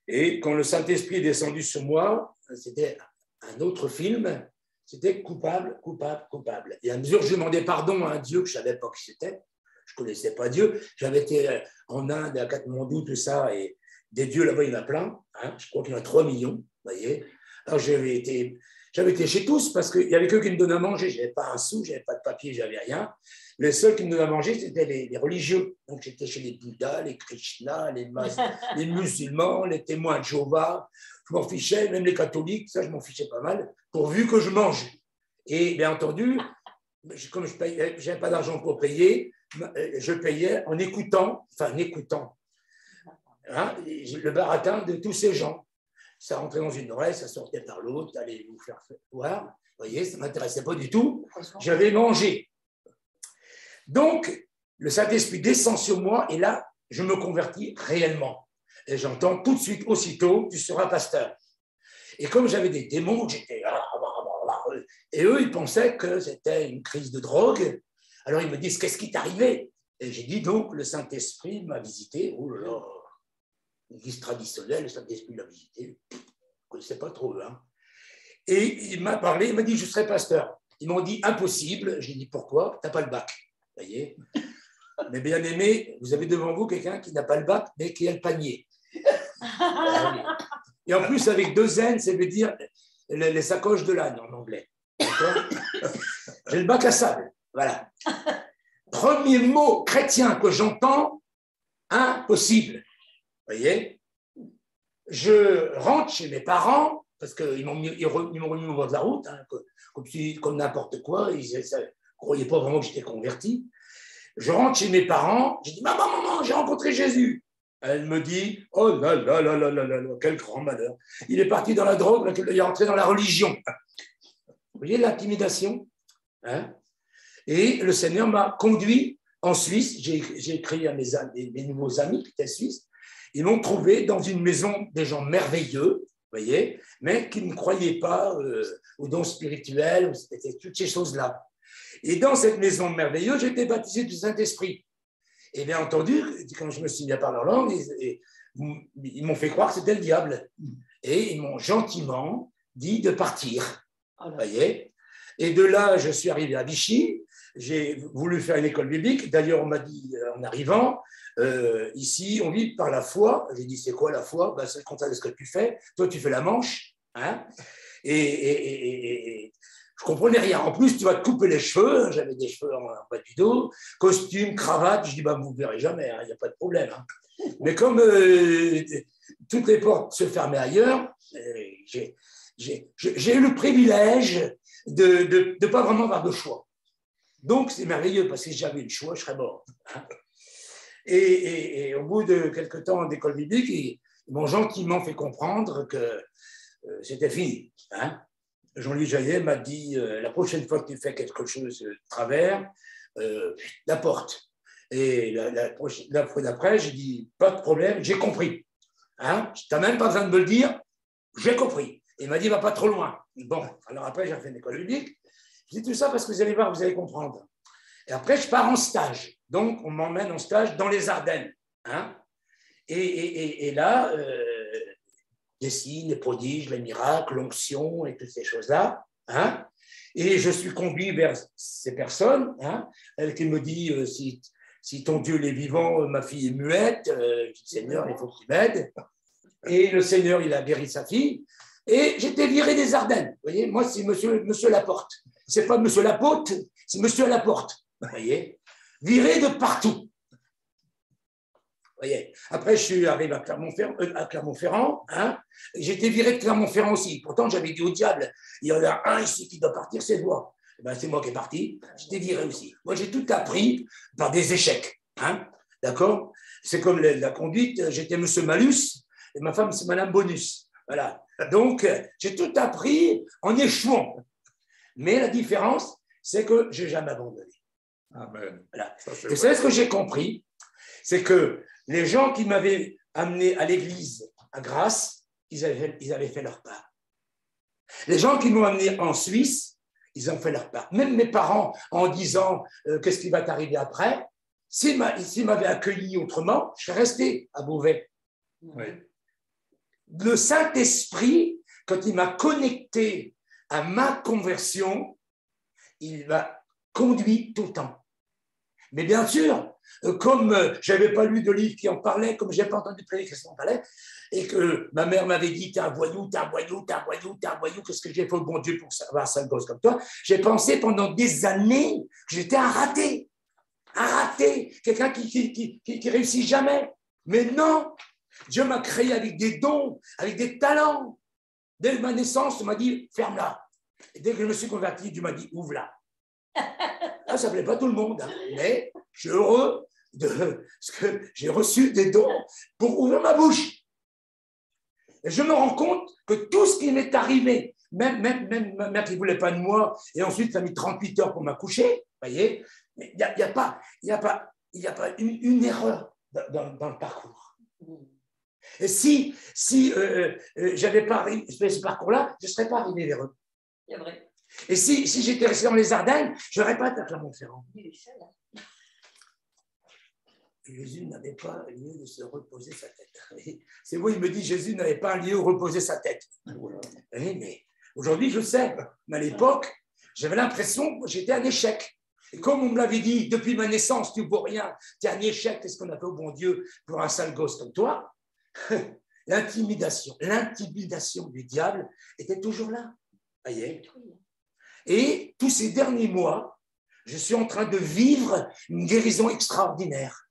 Et quand le Saint-Esprit est descendu sur moi, c'était un autre film, c'était coupable, coupable, coupable. Et à mesure que je demandais pardon à un Dieu que je ne savais pas qui c'était, je ne connaissais pas Dieu, j'avais été en Inde, à Katmandou, tout ça, et des dieux là-bas, il y en a plein, hein, je crois qu'il y en a 3 millions, vous voyez. Alors j'avais été chez tous parce qu'il n'y avait que qui me donnaient à manger, je n'avais pas un sou, je n'avais pas de papier, je n'avais rien. Les seuls qui me donnaient à manger, c'était les religieux. Donc j'étais chez les Bouddhas, les Krishna, les musulmans, les témoins de Jéhovah, je m'en fichais, même les catholiques, ça je m'en fichais pas mal, pourvu que je mange. Et bien entendu, comme je n'avais pas d'argent pour payer, je payais en écoutant, hein, le baratin de tous ces gens. Ça rentrait dans une oreille, ça sortait par l'autre, ça allait vous faire voir. Vous voyez, ça ne m'intéressait pas du tout. J'avais mangé. Donc, le Saint-Esprit descend sur moi et là, je me convertis réellement. Et j'entends tout de suite, aussitôt, tu seras pasteur. Et comme j'avais des démons, j'étais... Et eux, ils pensaient que c'était une crise de drogue. Alors, ils me disent, qu'est-ce qui t'est arrivé? Et j'ai dit, donc, le Saint-Esprit m'a visité. Oh là là, l'église traditionnelle, le Saint-Esprit l'a visité. Je ne connaissais pas trop, hein. Et il m'a parlé, il m'a dit, je serai pasteur. Ils m'ont dit, impossible. J'ai dit, pourquoi? Tu n'as pas le bac. Vous voyez? Mais bien aimé, vous avez devant vous quelqu'un qui n'a pas le bac, mais qui a le panier. Et en plus, avec 2 N, ça veut dire les sacoches de l'âne en anglais. J'ai le bac à sable. Voilà. Premier mot chrétien que j'entends, impossible. Vous voyez? Je rentre chez mes parents, parce qu'ils m'ont remis au bord de la route, hein, comme n'importe quoi, ils ne croyaient pas vraiment que j'étais converti. Je rentre chez mes parents, j'ai dit, maman, j'ai rencontré Jésus. Elle me dit, oh là là là là là là, quel grand malheur. Il est parti dans la drogue, il est rentré dans la religion. Vous voyez l'intimidation, hein? Et le Seigneur m'a conduit en Suisse. J'ai écrit à mes nouveaux amis qui étaient suisses. Ils m'ont trouvé dans une maison des gens merveilleux, vous voyez, mais qui ne croyaient pas aux dons spirituels, c'était toutes ces choses-là. Et dans cette maison merveilleuse, j'ai été baptisé du Saint-Esprit. Et bien entendu, quand je me suis mis à parler en langue, ils m'ont fait croire que c'était le diable. Et ils m'ont gentiment dit de partir. Vous voyez? Et de là, je suis arrivé à Vichy. J'ai voulu faire une école biblique. D'ailleurs, on m'a dit en arrivant, ici, on vit par la foi. J'ai dit, c'est quoi la foi? Ben, c'est le contraire de ce que tu fais. Toi, tu fais la manche. Hein? Et je ne comprenais rien. En plus, tu vas te couper les cheveux. J'avais des cheveux en bas du dos, costume, cravate. Je dis, bah, vous ne verrez jamais, il n'y a pas de problème. Hein. Mais comme toutes les portes se fermaient ailleurs, j'ai eu le privilège de ne pas vraiment avoir de choix. Donc, c'est merveilleux, parce que si j'avais le choix, je serais mort. Hein. Et au bout de quelques temps d'école biblique, ils m'ont gentiment fait comprendre que c'était fini. Hein. Jean-Louis Jaillet m'a dit, la prochaine fois que tu fais quelque chose de travers, la porte. Et la fois d'après, j'ai dit, pas de problème, j'ai compris. Hein, tu n'as même pas besoin de me le dire, j'ai compris. Et il m'a dit, va pas trop loin. Bon, alors après, j'ai fait une école biblique. Je dis tout ça parce que vous allez voir, vous allez comprendre. Et après, je pars en stage. Donc, on m'emmène en stage dans les Ardennes. Hein, et là, des signes, les prodiges, les miracles, l'onction et toutes ces choses-là. Hein, et je suis conduit vers ces personnes. Hein, elle qui me dit, si ton Dieu est vivant, ma fille est muette, je dis, Seigneur, il faut que tu m'aides. Et le Seigneur, il a guéri sa fille. Et j'étais viré des Ardennes. Vous voyez, moi, c'est monsieur Laporte. Ce n'est pas monsieur Laporte, c'est monsieur Laporte. Vous voyez, viré de partout. Vous voyez. Après, je suis arrivé à Clermont-Ferrand. Hein. J'étais viré de Clermont-Ferrand aussi. Pourtant, j'avais dit au diable, il y en a un ici qui doit partir, c'est toi. Ben, c'est moi qui est parti, j'étais viré aussi. Moi, j'ai tout appris par des échecs. Hein, d'accord? C'est comme la conduite, j'étais monsieur Malus et ma femme, c'est madame Bonus. Voilà. Donc, j'ai tout appris en échouant. Mais la différence, c'est que je n'ai jamais abandonné. Amen. Voilà. Vous savez ce que j'ai compris? C'est que les gens qui m'avaient amené à l'église à Grasse, ils avaient fait leur part. Les gens qui m'ont amené en Suisse, ils ont fait leur part. Même mes parents, en disant qu'est-ce qui va t'arriver après, s'ils m'avaient accueilli autrement, je serais resté à Beauvais. Oui. Le Saint-Esprit, quand il m'a connecté à ma conversion, il m'a conduit tout le temps. Mais bien sûr, comme je n'avais pas lu de livre qui en parlait, comme je n'avais pas entendu prédication qui en parlait, et que ma mère m'avait dit, t'es un voyou, t'es un voyou, t'es un voyou, t'es un voyou, qu'est-ce que j'ai fait au bon Dieu pour avoir un sale gosse comme toi? J'ai pensé pendant des années que j'étais un raté, quelqu'un qui réussit jamais. Mais non, Dieu m'a créé avec des dons, avec des talents. Dès ma naissance, on m'a dit, ferme-la. Et dès que je me suis converti, Dieu m'a dit, ouvre-la. Ah, ça ne plaît pas tout le monde, hein, mais je suis heureux de ce que j'ai reçu des dons pour ouvrir ma bouche. Et je me rends compte que tout ce qui m'est arrivé, même ma mère qui ne voulait pas de moi, et ensuite ça a mis 38 heures pour m'accoucher, vous voyez, il n'y a pas une erreur dans le parcours. Et si je n'avais pas fait ce parcours-là, je ne serais pas arrivé vers eux. C'est vrai. Et si j'étais resté dans les Ardennes, je n'aurais pas été à Clermont-Ferrand. Jésus n'avait pas lieu de se reposer sa tête. C'est moi, il me dit, Jésus n'avait pas un lieu où reposer sa tête. Oui, mais aujourd'hui, je sais. Mais à l'époque, j'avais l'impression que j'étais un échec. Et comme on me l'avait dit, depuis ma naissance, tu ne vaux rien, tu es un échec, qu'est-ce qu'on a fait au bon Dieu pour un sale gosse comme toi? L'intimidation du diable était toujours là. Voyez. Et tous ces derniers mois, je suis en train de vivre une guérison extraordinaire.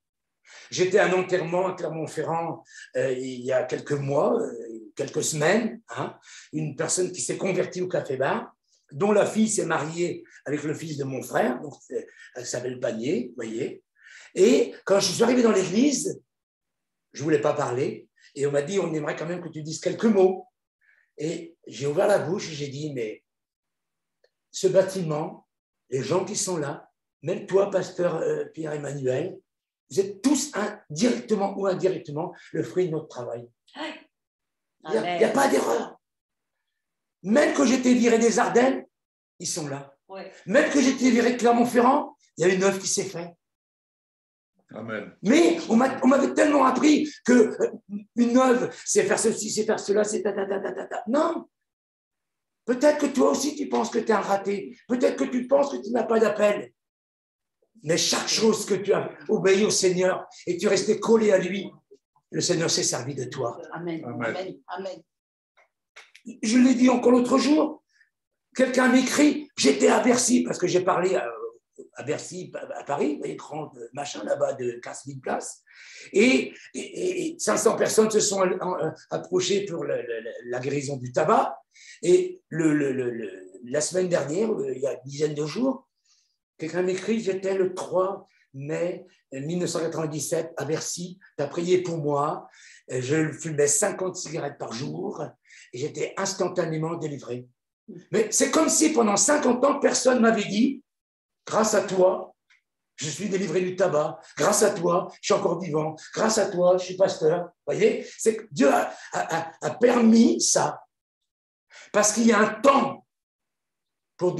J'étais à un enterrement à Clermont-Ferrand il y a quelques mois, quelques semaines, hein, une personne qui s'est convertie au café-bar, dont la fille s'est mariée avec le fils de mon frère, donc elle s'appelle Panier, vous voyez. Et quand je suis arrivé dans l'église, je ne voulais pas parler, et on m'a dit, on aimerait quand même que tu dises quelques mots. Et j'ai ouvert la bouche et j'ai dit, mais ce bâtiment, les gens qui sont là, même toi, pasteur Pierre-Emmanuel, vous êtes tous directement ou indirectement le fruit de notre travail. Il n'y a pas d'erreur. Même que j'étais viré des Ardennes, ils sont là. Ouais. Même que j'étais viré de Clermont-Ferrand, il y a une œuvre qui s'est faite. Amen. Mais on m'avait tellement appris que une œuvre, c'est faire ceci, c'est faire cela, c'est ta. Non. Peut-être que toi aussi, tu penses que tu es un raté. Peut-être que tu penses que tu n'as pas d'appel. Mais chaque chose que tu as obéi au Seigneur et tu restais collé à lui, le Seigneur s'est servi de toi. Amen. Amen. Amen. Je l'ai dit encore l'autre jour. Quelqu'un m'écrit, j'étais à Bercy, parce que j'ai parlé à Bercy, à Paris, vous voyez, grand machin là-bas de 15 000 places. Et 500 personnes se sont approchées pour la guérison du tabac. Et la semaine dernière, il y a une dizaine de jours, quelqu'un m'écrit, j'étais le 3 mai 1997 à Bercy, tu as prié pour moi, je fumais 50 cigarettes par jour et j'étais instantanément délivré. Mais c'est comme si pendant 50 ans, personne ne m'avait dit, grâce à toi, je suis délivré du tabac, grâce à toi, je suis encore vivant, grâce à toi, je suis pasteur. Vous voyez, c'est que Dieu a permis ça. Parce qu'il y a un temps pour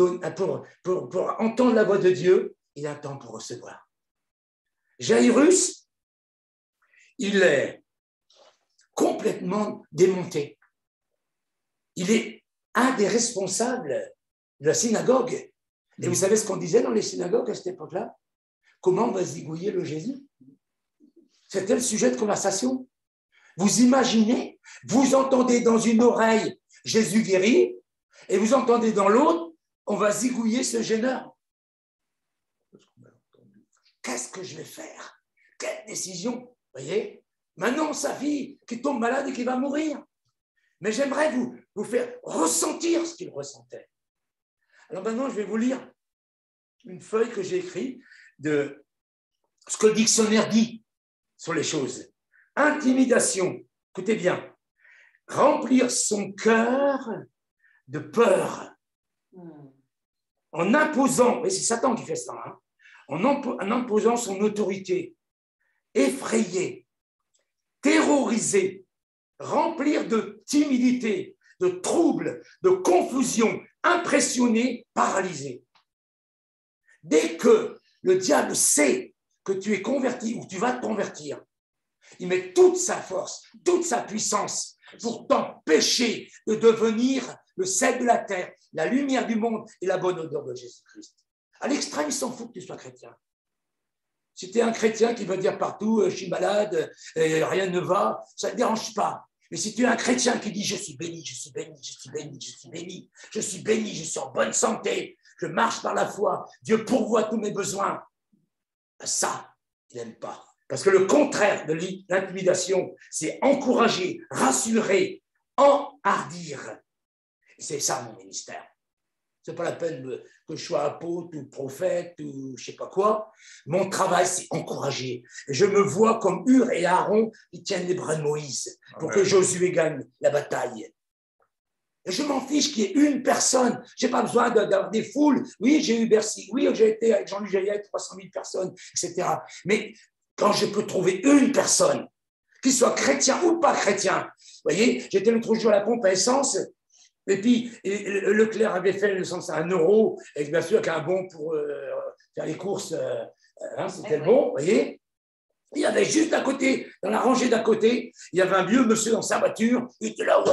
entendre la voix de Dieu, il y a un temps pour recevoir. Jairus, il est complètement démonté. Il est un des responsables de la synagogue. Et vous savez ce qu'on disait dans les synagogues à cette époque-là? Comment on va zigouiller le Jésus? C'était le sujet de conversation. Vous imaginez, vous entendez dans une oreille Jésus guérit, et vous entendez dans l'autre, on va zigouiller ce gêneur. Qu'est-ce que je vais faire? Quelle décision? Vous voyez? Maintenant, sa fille qui tombe malade et qui va mourir. Mais j'aimerais vous faire ressentir ce qu'il ressentait. Alors maintenant, je vais vous lire une feuille que j'ai écrite de ce que le dictionnaire dit sur les choses. Intimidation, écoutez bien, remplir son cœur de peur en imposant, et c'est Satan qui fait ça, hein, en imposant son autorité, effrayer, terroriser, remplir de timidité, de trouble, de confusion, impressionné, paralysé. Dès que le diable sait que tu es converti ou que tu vas te convertir, il met toute sa force, toute sa puissance pour t'empêcher de devenir le sel de la terre, la lumière du monde et la bonne odeur de Jésus-Christ. À l'extrême, il s'en fout que tu sois chrétien. Si tu es un chrétien qui va dire partout, je suis malade, rien ne va, ça ne te dérange pas. Mais si tu es un chrétien qui dit, je suis béni, je suis béni, je suis béni, je suis béni, je suis béni, je suis en bonne santé, je marche par la foi, Dieu pourvoit tous mes besoins, ça, il n'aime pas. Parce que le contraire de l'intimidation, c'est encourager, rassurer, enhardir. C'est ça mon ministère. Ce n'est pas la peine que je sois apôtre ou prophète ou je ne sais pas quoi. Mon travail, c'est encourager. Je me vois comme Hur et Aaron qui tiennent les bras de Moïse pour que Josué gagne la bataille. Et je m'en fiche qu'il y ait une personne. Je n'ai pas besoin d'avoir des foules. Oui, j'ai eu Bercy. Oui, j'ai été avec Jean-Luc Jaillet, 300 000 personnes, etc. Mais quand je peux trouver une personne, qu'il soit chrétien ou pas chrétien, vous voyez, j'étais l'autre jour à la pompe à essence. Et puis, Leclerc avait fait l'essence à 1 €, et bien sûr qu'un bon pour faire les courses, c'était le bon, vous voyez. Il y avait juste à côté, dans la rangée d'à côté, il y avait un vieux monsieur dans sa voiture, il était là,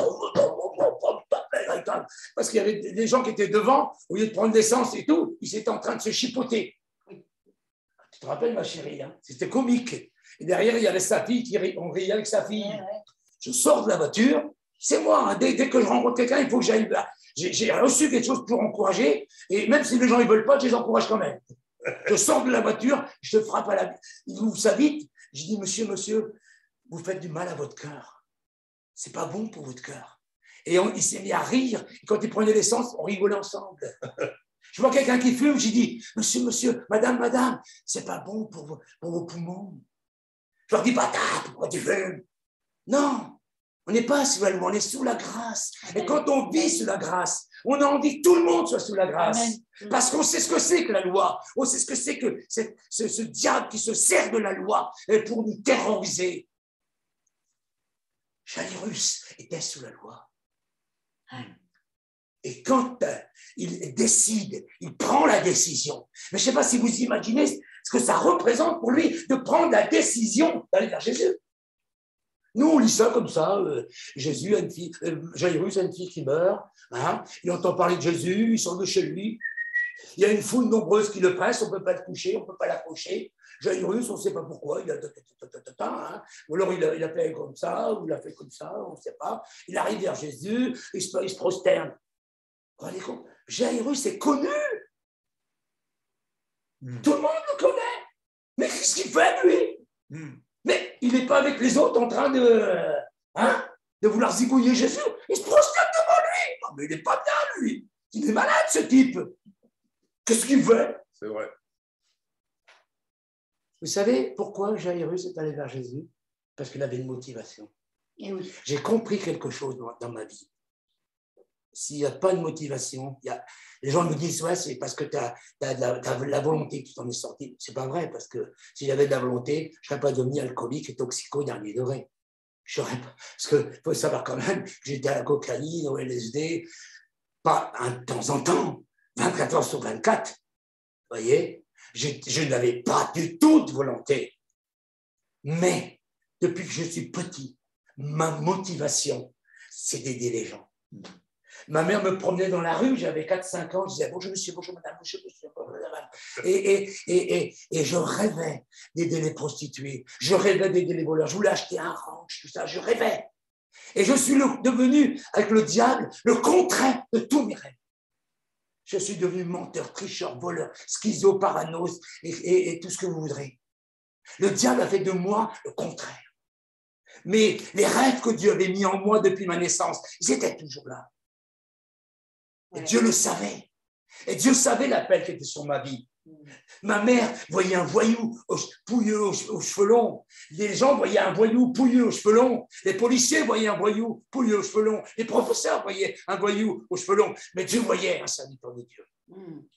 parce qu'il y avait des gens qui étaient devant, au lieu de prendre l'essence et tout, ils étaient en train de se chipoter. Tu te rappelles, ma chérie, hein? C'était comique. Et derrière, il y avait sa fille, on riait avec sa fille. Je sors de la voiture. C'est moi, hein. Dès que je rencontre quelqu'un, il faut que j'aille. J'ai reçu quelque chose pour encourager, et même si les gens ne veulent pas, je les encourage quand même. Je sors de la voiture, je te frappe à la. Il ouvre sa vitre, je dis, monsieur, vous faites du mal à votre cœur. C'est pas bon pour votre cœur. Et il s'est mis à rire, et quand il prenait l'essence, on rigolait ensemble. Je vois quelqu'un qui fume, j'ai dit, monsieur, madame, c'est pas bon pour vos poumons. Je leur dis, bâtard, pourquoi tu fumes? Non. On n'est pas sous la loi, on est sous la grâce. Amen. Et quand on vit sous la grâce, on a envie que tout le monde soit sous la grâce. Amen. Parce qu'on sait ce que c'est que la loi. On sait ce que c'est que ce diable qui se sert de la loi pour nous terroriser. Jairus était sous la loi. Et quand il décide, il prend la décision. Mais je ne sais pas si vous imaginez ce que ça représente pour lui de prendre la décision d'aller vers Jésus. Nous, on lit ça comme ça. Jésus a une fille, Jairus a une fille qui meurt. Hein, il entend parler de Jésus, il sort de chez lui. Il y a une foule nombreuse qui le presse, on ne peut pas le toucher, on ne peut pas l'approcher. Jairus, on ne sait pas pourquoi, il a hein, ou alors il a fait comme ça, ou il a fait comme ça, on ne sait pas. Il arrive vers Jésus, il se prosterne. Vous vous rendez compte? Jairus est connu. Tout le monde le connaît. Mais qu'est-ce qu'il fait, lui? Mais il n'est pas avec les autres en train de vouloir zigouiller Jésus. Il se prosterne devant lui. Non, mais il n'est pas bien, lui. Il est malade, ce type. Qu'est-ce qu'il fait? C'est vrai. Vous savez pourquoi Jairus est allé vers Jésus? Parce qu'il avait une motivation. Et oui. J'ai compris quelque chose dans ma vie. S'il n'y a pas de motivation, les gens me disent, ouais, c'est parce que tu as de la volonté que tu t'en es sorti. C'est pas vrai, parce que si j'avais de la volonté, je ne serais pas devenu alcoolique et toxico dernier degré. Parce qu'il faut savoir quand même que j'étais à la cocaïne, au LSD, pas de temps en temps, 24 heures sur 24. Vous voyez, je n'avais pas du tout de volonté. Mais depuis que je suis petit, ma motivation, c'est d'aider les gens. Ma mère me promenait dans la rue, j'avais 4-5 ans, je disais bonjour monsieur, bonjour madame, bonjour monsieur. Et je rêvais d'aider les prostituées, je rêvais d'aider les voleurs, je voulais acheter un ranch, tout ça, je rêvais. Et je suis devenu, avec le diable, le contraire de tous mes rêves. Je suis devenu menteur, tricheur, voleur, schizo, paranos et tout ce que vous voudrez. Le diable a fait de moi le contraire. Mais les rêves que Dieu avait mis en moi depuis ma naissance, ils étaient toujours là. Et Dieu le savait. Et Dieu savait l'appel qui était sur ma vie. Ma mère voyait un voyou pouilleux aux cheveux longs. Les gens voyaient un voyou pouilleux aux cheveux longs. Les policiers voyaient un voyou pouilleux aux cheveux longs. Les professeurs voyaient un voyou aux cheveux longs. Mais Dieu voyait un serviteur de Dieu.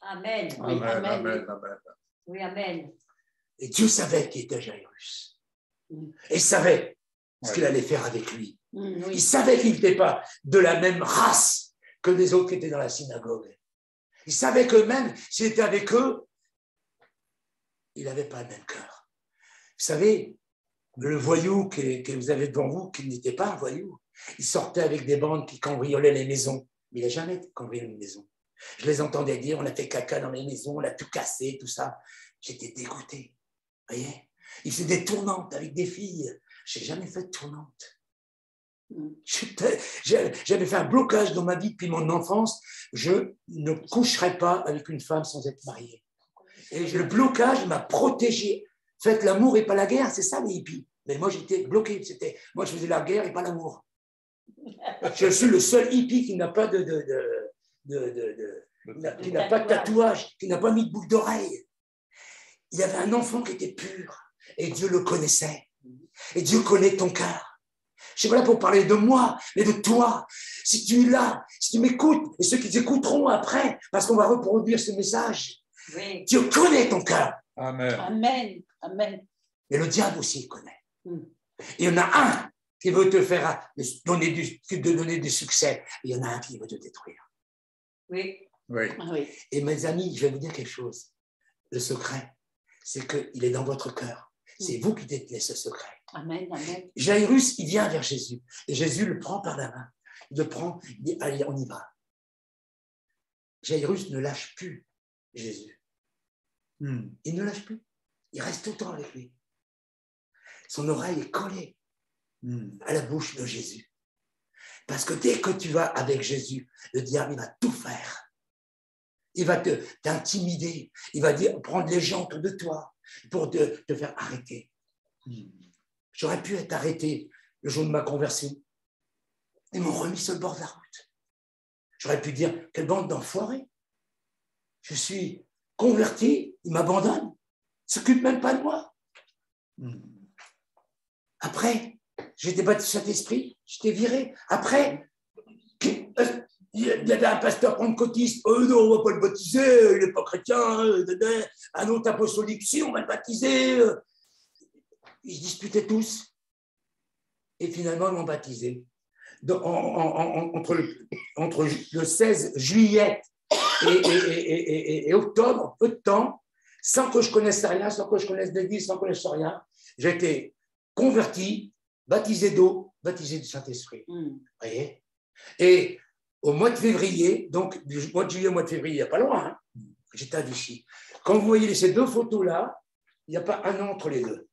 Amen. Amen, Amen. amen, amen. Oui, amen. Et Dieu savait qui était Jairus. Et il savait ce qu'il allait faire avec lui. Il savait qu'il n'était pas de la même race que les autres qui étaient dans la synagogue. Il savait que même s'il était avec eux, il n'avait pas le même cœur. Vous savez, le voyou que vous avez devant vous, qui n'était pas un voyou, il sortait avec des bandes qui cambriolaient les maisons. Mais il n'a jamais cambriolé une maison. Je les entendais dire, on a fait caca dans les maisons, on a tout cassé, tout ça. J'étais dégoûté. Vous voyez? Il faisait des tournantes avec des filles. Je n'ai jamais fait de tournante. J'avais fait un blocage dans ma vie depuis mon enfance. Je ne coucherai pas avec une femme sans être mariée. Et le blocage m'a protégé. Faites l'amour et pas la guerre, c'est ça les hippies. Mais moi j'étais bloqué. Moi je faisais la guerre et pas l'amour. Je suis le seul hippie qui n'a pas qui n'a pas de tatouage, qui n'a pas mis de boucle d'oreille. Il y avait un enfant qui était pur et Dieu le connaissait. Et Dieu connaît ton cœur. Je ne suis pas là pour parler de moi, mais de toi. Si tu es là, si tu m'écoutes, et ceux qui t'écouteront après, parce qu'on va reproduire ce message, oui. Dieu connaît ton cœur. Amen. Amen. Amen. Et le diable aussi, il connaît. Il y en a un qui veut te faire donner du succès, et il y en a un qui veut te détruire. Oui. Oui. Oui. Et mes amis, je vais vous dire quelque chose. Le secret, c'est qu'il est dans votre cœur. C'est vous qui détenez ce secret. Amen, amen. Jairus, il vient vers Jésus. Et Jésus le prend par la main. Il le prend, il dit, allez, on y va. Jairus ne lâche plus Jésus. Il ne lâche plus. Il reste tout le temps avec lui. Son oreille est collée à la bouche de Jésus. Parce que dès que tu vas avec Jésus, le diable, il va tout faire. Il va t'intimider. Il va prendre les gens autour de toi pour te faire arrêter. J'aurais pu être arrêté le jour de ma conversion. Ils m'ont remis sur le bord de la route. J'aurais pu dire, quelle bande d'enfoirés. Je suis converti, ils m'abandonnent. Ils ne s'occupent même pas de moi. Après, j'étais baptisé du Saint-Esprit, j'étais viré. Après, il y avait un pasteur pentecôtiste. Non, on ne va pas le baptiser, il n'est pas chrétien. Un autre apostolique, si, on va le baptiser. Ils se disputaient tous. Et finalement, ils m'ont baptisé. Entre le 16 juillet et octobre, peu de temps, sans que je connaisse rien, sans que je connaisse l'Église, sans que je connaisse rien. J'ai été converti, baptisé d'eau, baptisé du Saint-Esprit. Vous voyez? Et au mois de février, donc du mois de juillet au mois de février, il n'y a pas loin, hein, j'étais à Vichy. Quand vous voyez ces deux photos-là, il n'y a pas un an entre les deux.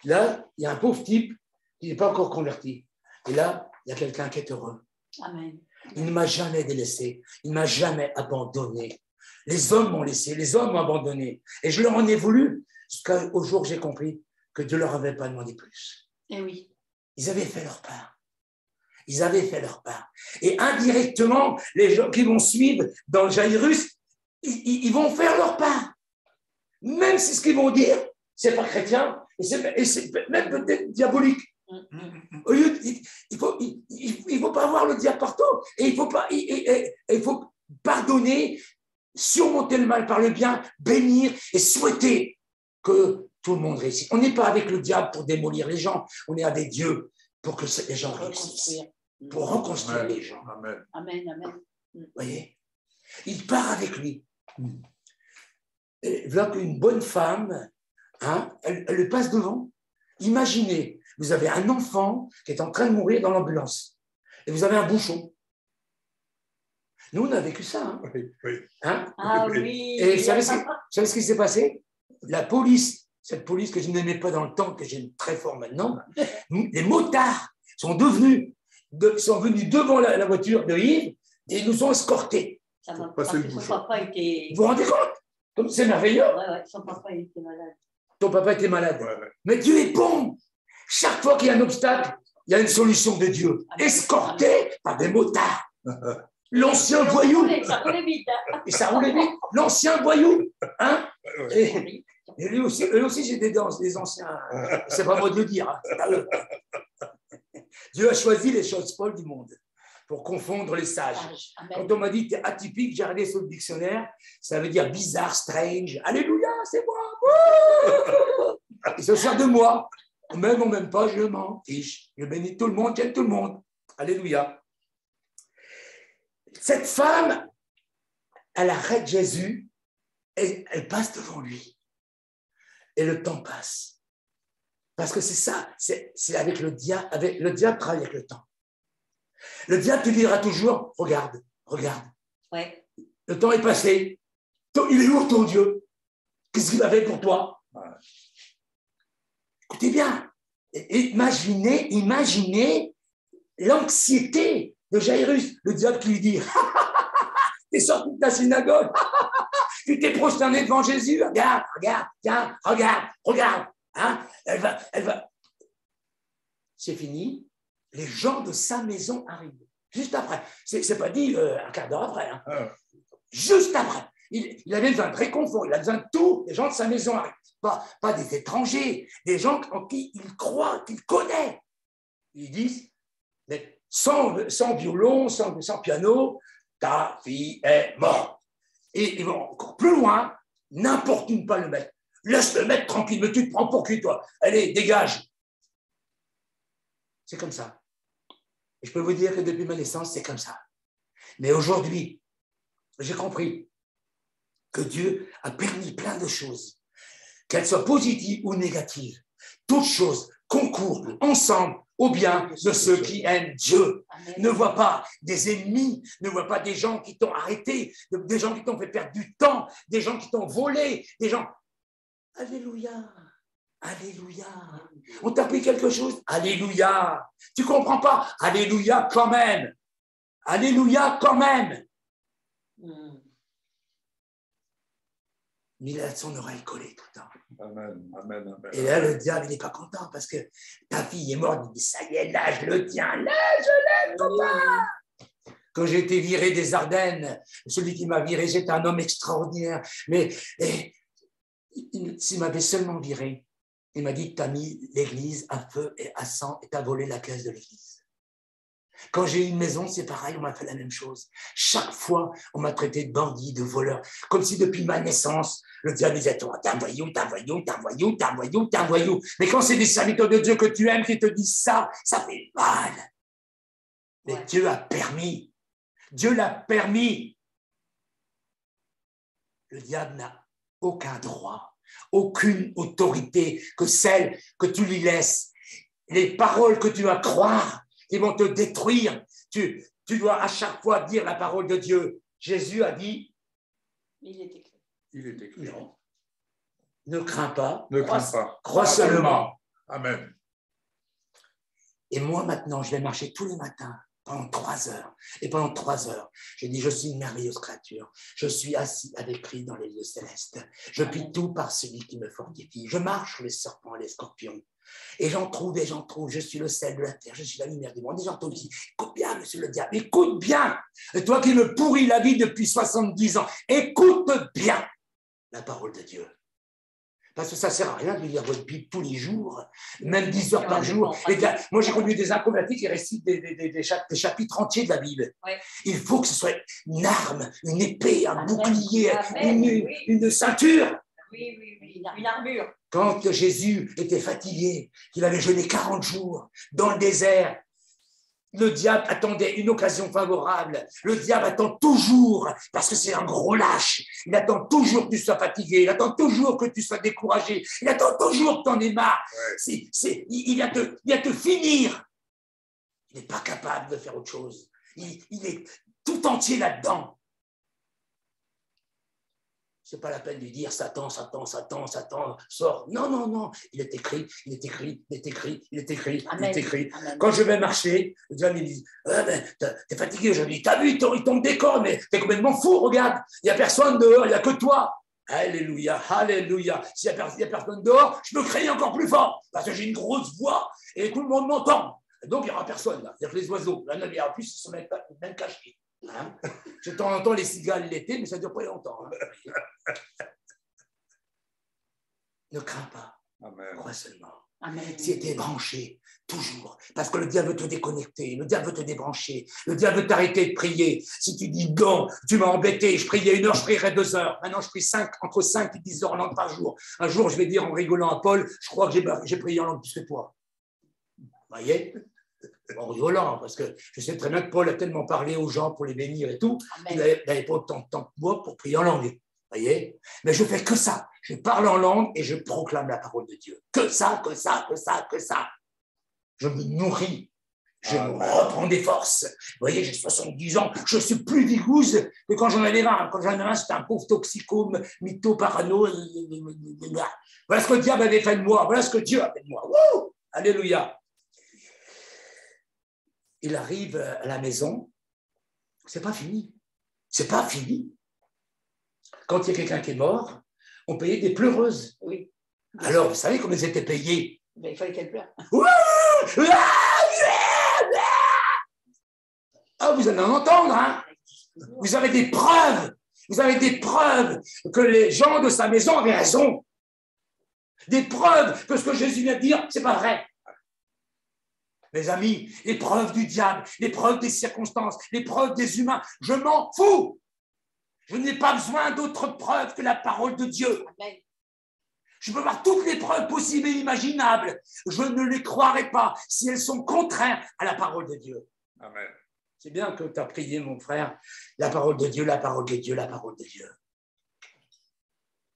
Là, il y a un pauvre type qui n'est pas encore converti. Et là, il y a quelqu'un qui est heureux. Amen. Il ne m'a jamais délaissé, il ne m'a jamais abandonné. Les hommes m'ont laissé, les hommes m'ont abandonné. Et je leur en ai voulu, jusqu'au jour où j'ai compris que Dieu ne leur avait pas demandé plus. Eh oui. Ils avaient fait leur part. Ils avaient fait leur part. Et indirectement, les gens qui vont suivre dans Jairus, ils vont faire leur part. Même si ce qu'ils vont dire, ce n'est pas chrétien, et c'est même peut-être diabolique. Il faut pas avoir le diable partout. Et il faut pardonner, surmonter le mal par le bien, bénir et souhaiter que tout le monde réussisse. On n'est pas avec le diable pour démolir les gens, on est avec Dieu pour que les gens réussissent, pour reconstruire les gens. Amen, amen. Vous voyez? Il part avec lui. Et voilà qu'une bonne femme, hein, elle le passe devant. Imaginez, vous avez un enfant qui est en train de mourir dans l'ambulance et vous avez un bouchon. Nous, on a vécu ça. Hein? Oui. Hein? Ah oui. Et vous savez ce qui s'est passé? La police, cette police que je n'aimais pas dans le temps, que j'aime très fort maintenant, les motards sont venus devant la voiture de Yves et ils nous ont escortés. Ça m'a pas son papa était... Vous vous rendez compte? Comme c'est merveilleux. Ouais, son papa était malade. Ton papa était malade. Ouais. Mais Dieu est bon. Chaque fois qu'il y a un obstacle, il y a une solution de Dieu. Escorté par des motards. L'ancien voyou. Ça roulait vite. Hein. Et ça roulait vite. L'ancien voyou. Hein? Et lui aussi, eux aussi, j'ai des anciens. C'est pas moi de le dire. Hein. C'est à eux. Dieu a choisi les choses folles du monde pour confondre les sages. Amen. Quand on m'a dit que tu es atypique, j'ai regardé sur le dictionnaire, ça veut dire bizarre, strange. Alléluia, c'est moi. Il se sert de moi. On m'aime, on m'aime pas, je m'en fiche. Je bénis tout le monde, j'aime tout le monde. Alléluia. Cette femme, elle arrête Jésus et elle passe devant lui. Et le temps passe. Parce que c'est ça, c'est avec le diable. Le diable travaille avec le temps. Le diable te dira toujours, regarde. Ouais. Le temps est passé. Il est où ton Dieu? Qu'est-ce qu'il avait pour toi? Écoutez bien. Imaginez l'anxiété de Jairus, le diable qui lui dit t'es sorti de ta synagogue, tu t'es prosterné devant Jésus, regarde. Hein? Elle va. C'est fini. Les gens de sa maison arrivent. Juste après. C'est pas dit un quart d'heure après. Hein. Juste après. Il avait besoin de réconfort, il a besoin de tout. Les gens de sa maison arrivent. Pas des étrangers, des gens en qui il croit, qu'il connaît. Ils disent, mais sans violon, sans piano, ta fille est morte. Et ils vont encore plus loin, n'importune pas le mettre. Laisse le mettre tranquille, mais tu te prends pour qui, toi? Allez, dégage. C'est comme ça. Et je peux vous dire que depuis ma naissance, c'est comme ça. Mais aujourd'hui, j'ai compris que Dieu a permis plein de choses, qu'elles soient positives ou négatives. Toutes choses concourent ensemble au bien de ceux qui aiment Dieu. Amen. Ne vois pas des ennemis, ne vois pas des gens qui t'ont arrêté, des gens qui t'ont fait perdre du temps, des gens qui t'ont volé, des gens... Alléluia, alléluia. On t'a pris quelque chose? Alléluia. Tu comprends pas? Alléluia quand même. Alléluia quand même. Mais il a son oreille collée tout le temps. Amen, amen, amen. Et là, le diable, il n'est pas content parce que ta fille est morte. Il dit, ça y est, là, je le tiens. Là, je l'aime, papa. Quand j'ai été viré des Ardennes, celui qui m'a viré, c'était un homme extraordinaire. Mais s'il m'avait seulement viré, il m'a dit, tu as mis l'église à feu et à sang et tu as volé la caisse de l'église. Quand j'ai eu une maison, c'est pareil, on m'a fait la même chose. Chaque fois, on m'a traité de bandit, de voleur. Comme si depuis ma naissance, le diable disait, toi, t'es un voyou, t'es un voyou, t'es un voyou, t'es un voyou, t'es un voyou. Mais quand c'est des serviteurs de Dieu que tu aimes qui te disent ça, ça fait mal. Mais ouais. Dieu a permis. Dieu l'a permis. Le diable n'a aucun droit, aucune autorité que celle que tu lui laisses. Les paroles que tu vas croire, qui vont te détruire, tu dois à chaque fois dire la parole de Dieu. Jésus a dit, il est écrit. Il est écrit. Non. Ne crains pas. Ne crains pas. Crois seulement. Amen. Et moi, maintenant, je vais marcher tous les matins pendant 3 heures. Et pendant 3 heures, je dis, je suis une merveilleuse créature. Je suis assis avec Christ dans les lieux célestes. Je puis tout par celui qui me fortifie. Je marche sur les serpents et les scorpions. Et j'en trouve, et j'en trouve. Je suis le sel de la terre. Je suis la lumière du monde. Et j'entends aussi, écoute bien, monsieur le diable, écoute bien. Et toi qui me pourris la vie depuis 70 ans, écoute bien la parole de Dieu. Parce que ça ne sert à rien de lire votre Bible tous les jours, même 10 heures par jour. Et moi, j'ai connu des inconvertis qui récitent des chapitres entiers de la Bible. Ouais. Il faut que ce soit une arme, une épée, un bouclier, une ceinture. Oui, une armure. Quand Jésus était fatigué, qu'il avait jeûné 40 jours dans le désert, le diable attendait une occasion favorable. Le diable attend toujours, parce que c'est un gros lâche, il attend toujours que tu sois fatigué, il attend toujours que tu sois découragé, il attend toujours que tu en aies marre. Ouais. Il vient te finir. Il n'est pas capable de faire autre chose. Il est tout entier là-dedans. Ce n'est pas la peine de lui dire Satan, Satan, Satan, Satan, sors. Non, non, non. Il est écrit, il est écrit, il est écrit, il est écrit, Amen. Il est écrit. Amen. Quand je vais marcher, le diable me dit t'es fatigué. Je lui dis t'as vu, il tombe des cordes, mais t'es complètement fou, regarde. Il n'y a personne dehors, il n'y a que toi. Alléluia, alléluia. S'il n'y a personne dehors, je peux crier encore plus fort parce que j'ai une grosse voix et tout le monde m'entend. Donc il n'y aura personne là. Il n'y a que les oiseaux. Là, il y a en plus, ils sont même cachés. Hein? Je t'entends les cigales l'été, mais ça ne dure pas longtemps. Hein? Ne crains pas, Amen. Crois seulement. Amen. Si tu es branché, toujours, parce que le diable veut te déconnecter, le diable veut te débrancher, le diable veut t'arrêter de prier. Si tu dis non, tu m'as embêté, je priais 1 heure, je prierai 2 heures. Maintenant, je prie entre 5 et 10 heures en langue par jour. Un jour, je vais dire en rigolant à Paul, je crois que j'ai prié en langue plus que toi. Vous voyez? En rigolant, parce que je sais très bien que Paul a tellement parlé aux gens pour les bénir et tout, il n'avait pas autant de temps que moi pour prier en langue. Voyez? Mais je fais que ça. Je parle en langue et je proclame la parole de Dieu. Que ça, que ça, que ça, que ça. Je me nourris. Je me reprends des forces. Vous voyez, j'ai 70 ans. Je suis plus vigouze que quand j'en avais 20. Quand j'en avais 20, c'était un pauvre toxico, mytho, parano. Voilà ce que le diable avait fait de moi. Voilà ce que Dieu a fait de moi. Wouh! Alléluia. Il arrive à la maison. C'est pas fini. C'est pas fini. Quand il y a quelqu'un qui est mort, on payait des pleureuses. Oui. Alors, vous savez comment elles étaient payées? Ben, il fallait qu'elles pleurent. Ah, vous allez en entendre, hein? Vous avez des preuves. Vous avez des preuves que les gens de sa maison avaient raison. Des preuves que ce que Jésus vient de dire, c'est pas vrai. Mes amis, les preuves du diable, les preuves des circonstances, les preuves des humains, je m'en fous. Je n'ai pas besoin d'autres preuves que la parole de Dieu. Amen. Je peux avoir toutes les preuves possibles et imaginables. Je ne les croirai pas si elles sont contraires à la parole de Dieu. Amen. C'est bien que tu as prié, mon frère, la parole de Dieu, la parole de Dieu, la parole de Dieu.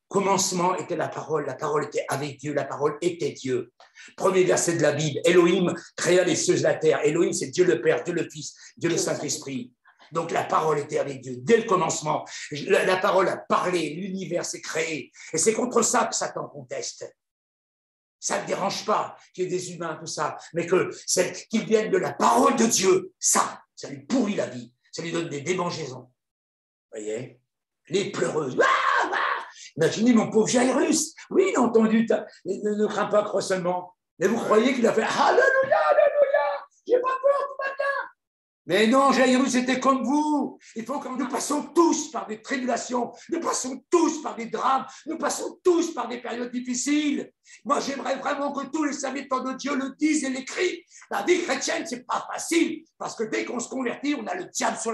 Commencement était la parole était avec Dieu, la parole était Dieu. Premier verset de la Bible, Elohim créa les cieux et la terre. Elohim, c'est Dieu le Père, Dieu le Fils, Dieu le Saint-Esprit. Donc la parole était avec Dieu dès le commencement. La parole a parlé, l'univers s'est créé. Et c'est contre ça que Satan conteste. Ça ne dérange pas qu'il y ait des humains, tout ça, mais qu'ils viennent de la parole de Dieu, ça lui pourrit la vie. Ça lui donne des démangeaisons. Vous voyez? Les pleureuses. Imaginez mon pauvre Jairus. Oui, il a entendu. Ne crains pas, crois seulement. Mais vous croyez qu'il a fait Alléluia, Alléluia, j'ai pas peur tout matin. Mais non, Jairus était comme vous. Il faut que nous passions tous par des tribulations, nous passons tous par des drames, nous passons tous par des périodes difficiles. Moi, j'aimerais vraiment que tous les serviteurs de Dieu le disent et l'écrivent. La vie chrétienne, c'est pas facile, parce que dès qu'on se convertit, on a le diable sur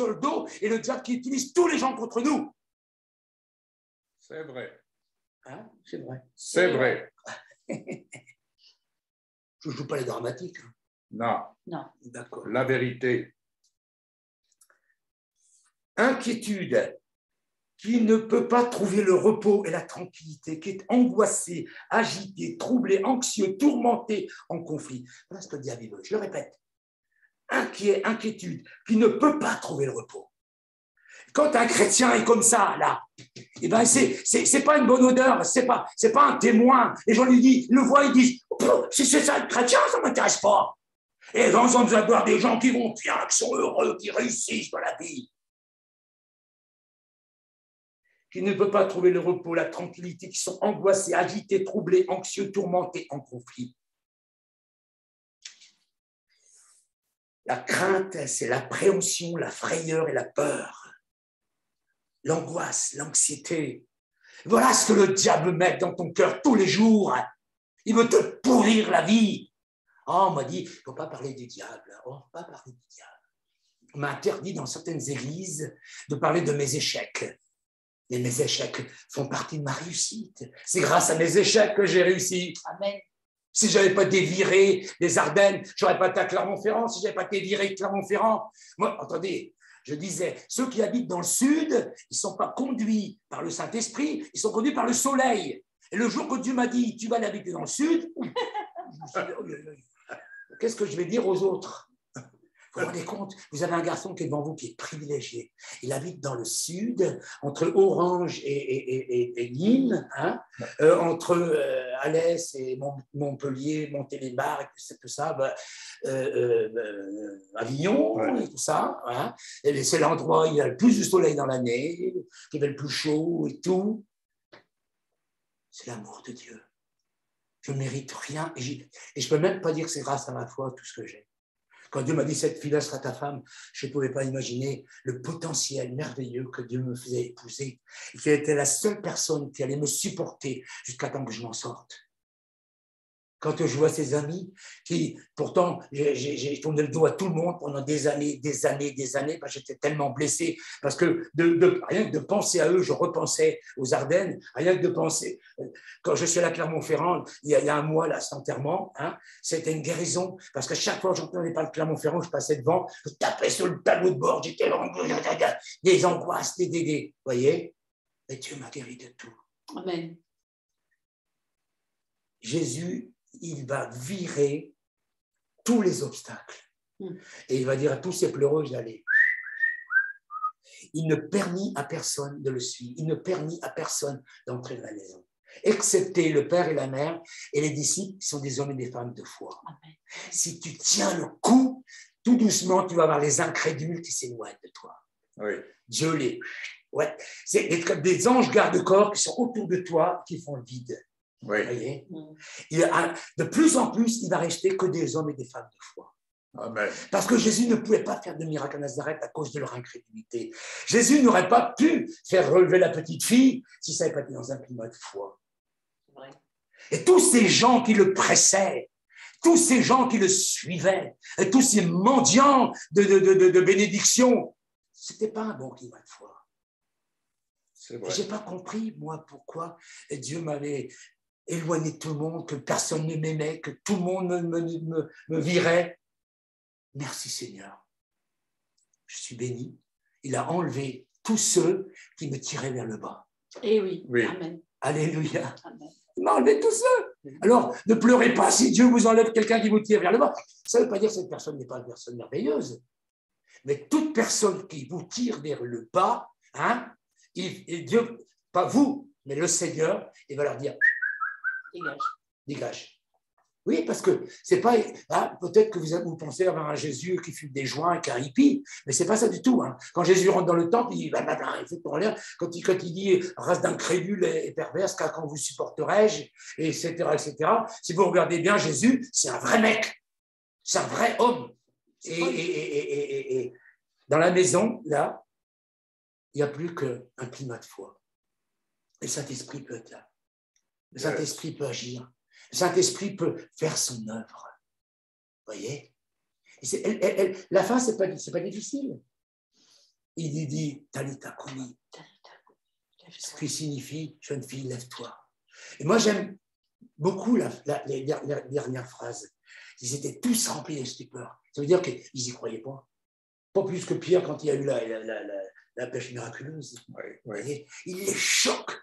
le dos et le diable qui utilise tous les gens contre nous. C'est vrai. Hein? C'est vrai. C'est vrai. Je ne joue pas les dramatiques. Non. Non. D'accord. La vérité. Inquiétude qui ne peut pas trouver le repos et la tranquillité, qui est angoissé, agité, troublé, anxieux, tourmenté, en conflit. Voilà ce que le diable veut. Je le répète. Inquiet, inquiétude, qui ne peut pas trouver le repos. Quand un chrétien est comme ça, là, eh ben c'est pas une bonne odeur, c'est pas un témoin. Les gens lui disent, le voient, ils disent, si c'est ça le chrétien, ça ne m'intéresse pas. Et dans on doit avoir des gens qui vont bien, qui sont heureux, qui réussissent dans la vie. Qui ne peut pas trouver le repos, la tranquillité, qui sont angoissés, agités, troublés, anxieux, tourmentés, en conflit. La crainte, c'est l'appréhension, la frayeur et la peur. L'angoisse, l'anxiété. Voilà ce que le diable met dans ton cœur tous les jours. Il veut te pourrir la vie. Oh, on m'a dit, il ne faut pas parler du diable. Oh, pas parler du diable. On m'a interdit dans certaines églises de parler de mes échecs. Et mes échecs font partie de ma réussite. C'est grâce à mes échecs que j'ai réussi. Amen. Si je n'avais pas été viré des Ardennes, je n'aurais pas été à Clermont-Ferrand. Si je n'avais pas été viré de Clermont-Ferrand, moi, attendez, je disais, ceux qui habitent dans le sud, ils ne sont pas conduits par le Saint-Esprit, ils sont conduits par le soleil. Et le jour que Dieu m'a dit, tu vas habiter dans le sud, je me suis dit, qu'est-ce que je vais dire aux autres? Vous vous rendez compte? Vous avez un garçon qui est devant vous, qui est privilégié. Il habite dans le sud, entre Orange et Nîmes, hein, entre Alès et Montpellier, Montélimar, et tout ça, Avignon, ouais. Et tout ça. Hein. C'est l'endroit où il y a le plus de soleil dans l'année, qui fait le plus chaud et tout. C'est l'amour de Dieu. Je ne mérite rien et je ne peux même pas dire que c'est grâce à ma foi tout ce que j'ai. Quand Dieu m'a dit, cette fille-là sera ta femme, je ne pouvais pas imaginer le potentiel merveilleux que Dieu me faisait épouser et qu'elle était la seule personne qui allait me supporter jusqu'à temps que je m'en sorte. Quand je vois ces amis qui, pourtant, j'ai tourné le dos à tout le monde pendant des années, parce que j'étais tellement blessé, parce que rien que de penser à eux, je repensais aux Ardennes, rien que de penser. Quand je suis à Clermont-Ferrand, il y a un mois, là, cet enterrement, hein, c'était une guérison, parce que chaque fois que j'entendais parler de Clermont-Ferrand, je passais devant, je tapais sur le tableau de bord, j'étais des angoisses, vous voyez, et Dieu m'a guéri de tout. Amen. Jésus, il va virer tous les obstacles. Et il va dire à tous ces pleureux d'aller. Il ne permit à personne de le suivre. Il ne permit à personne d'entrer dans la maison. Excepté le père et la mère et les disciples qui sont des hommes et des femmes de foi. Amen. Si tu tiens le coup, tout doucement, tu vas avoir les incrédules qui s'éloignent de toi. Oui. Dieu les... Ouais. C'est des anges garde-corps qui sont autour de toi, qui font le vide. Oui. Vous voyez? De plus en plus, il va rester que des hommes et des femmes de foi. Amen. Parce que Jésus ne pouvait pas faire de miracle à Nazareth à cause de leur incrédulité. Jésus n'aurait pas pu faire relever la petite fille si ça n'avait pas été dans un climat de foi. Ouais. Et tous ces gens qui le pressaient, tous ces gens qui le suivaient, et tous ces mendiants de bénédiction, ce n'était pas un bon climat de foi. Je n'ai pas compris, moi, pourquoi Dieu m'avait éloigné de tout le monde, que personne ne m'aimait, que tout le monde me virait. Merci Seigneur. Je suis béni. Il a enlevé tous ceux qui me tiraient vers le bas. Eh oui, oui. Amen. Alléluia. Amen. Il m'a enlevé tous ceux. Alors, ne pleurez pas si Dieu vous enlève quelqu'un qui vous tire vers le bas. Ça ne veut pas dire que cette personne n'est pas une personne merveilleuse. Mais toute personne qui vous tire vers le bas, hein, Dieu, pas vous, mais le Seigneur, il va leur dire dégage. Dégage. Oui, parce que c'est pas. Hein, peut-être que vous pensez avoir un Jésus qui fume des joints, qui est un hippie, mais c'est pas ça du tout. Hein. Quand Jésus rentre dans le temple, il dit il fait pour l'air. Quand il dit race d'incrédules et perverse, quand vous supporterai-je, etc., etc. Si vous regardez bien Jésus, c'est un vrai mec, c'est un vrai homme. Et dans la maison, là, il n'y a plus qu'un climat de foi. Le Saint-Esprit peut être là. Le Saint-Esprit peut agir. Le Saint-Esprit peut faire son œuvre. Vous voyez? La fin, ce n'est pas difficile. Il dit Talita Kumi, ce qui signifie jeune fille, lève-toi. Et moi, j'aime beaucoup les dernières phrases. Ils étaient tous remplis de stupeur. Ça veut dire qu'ils n'y croyaient pas. Pas plus que Pierre quand il y a eu la pêche miraculeuse. Oui, Vous oui. voyez, il les choque.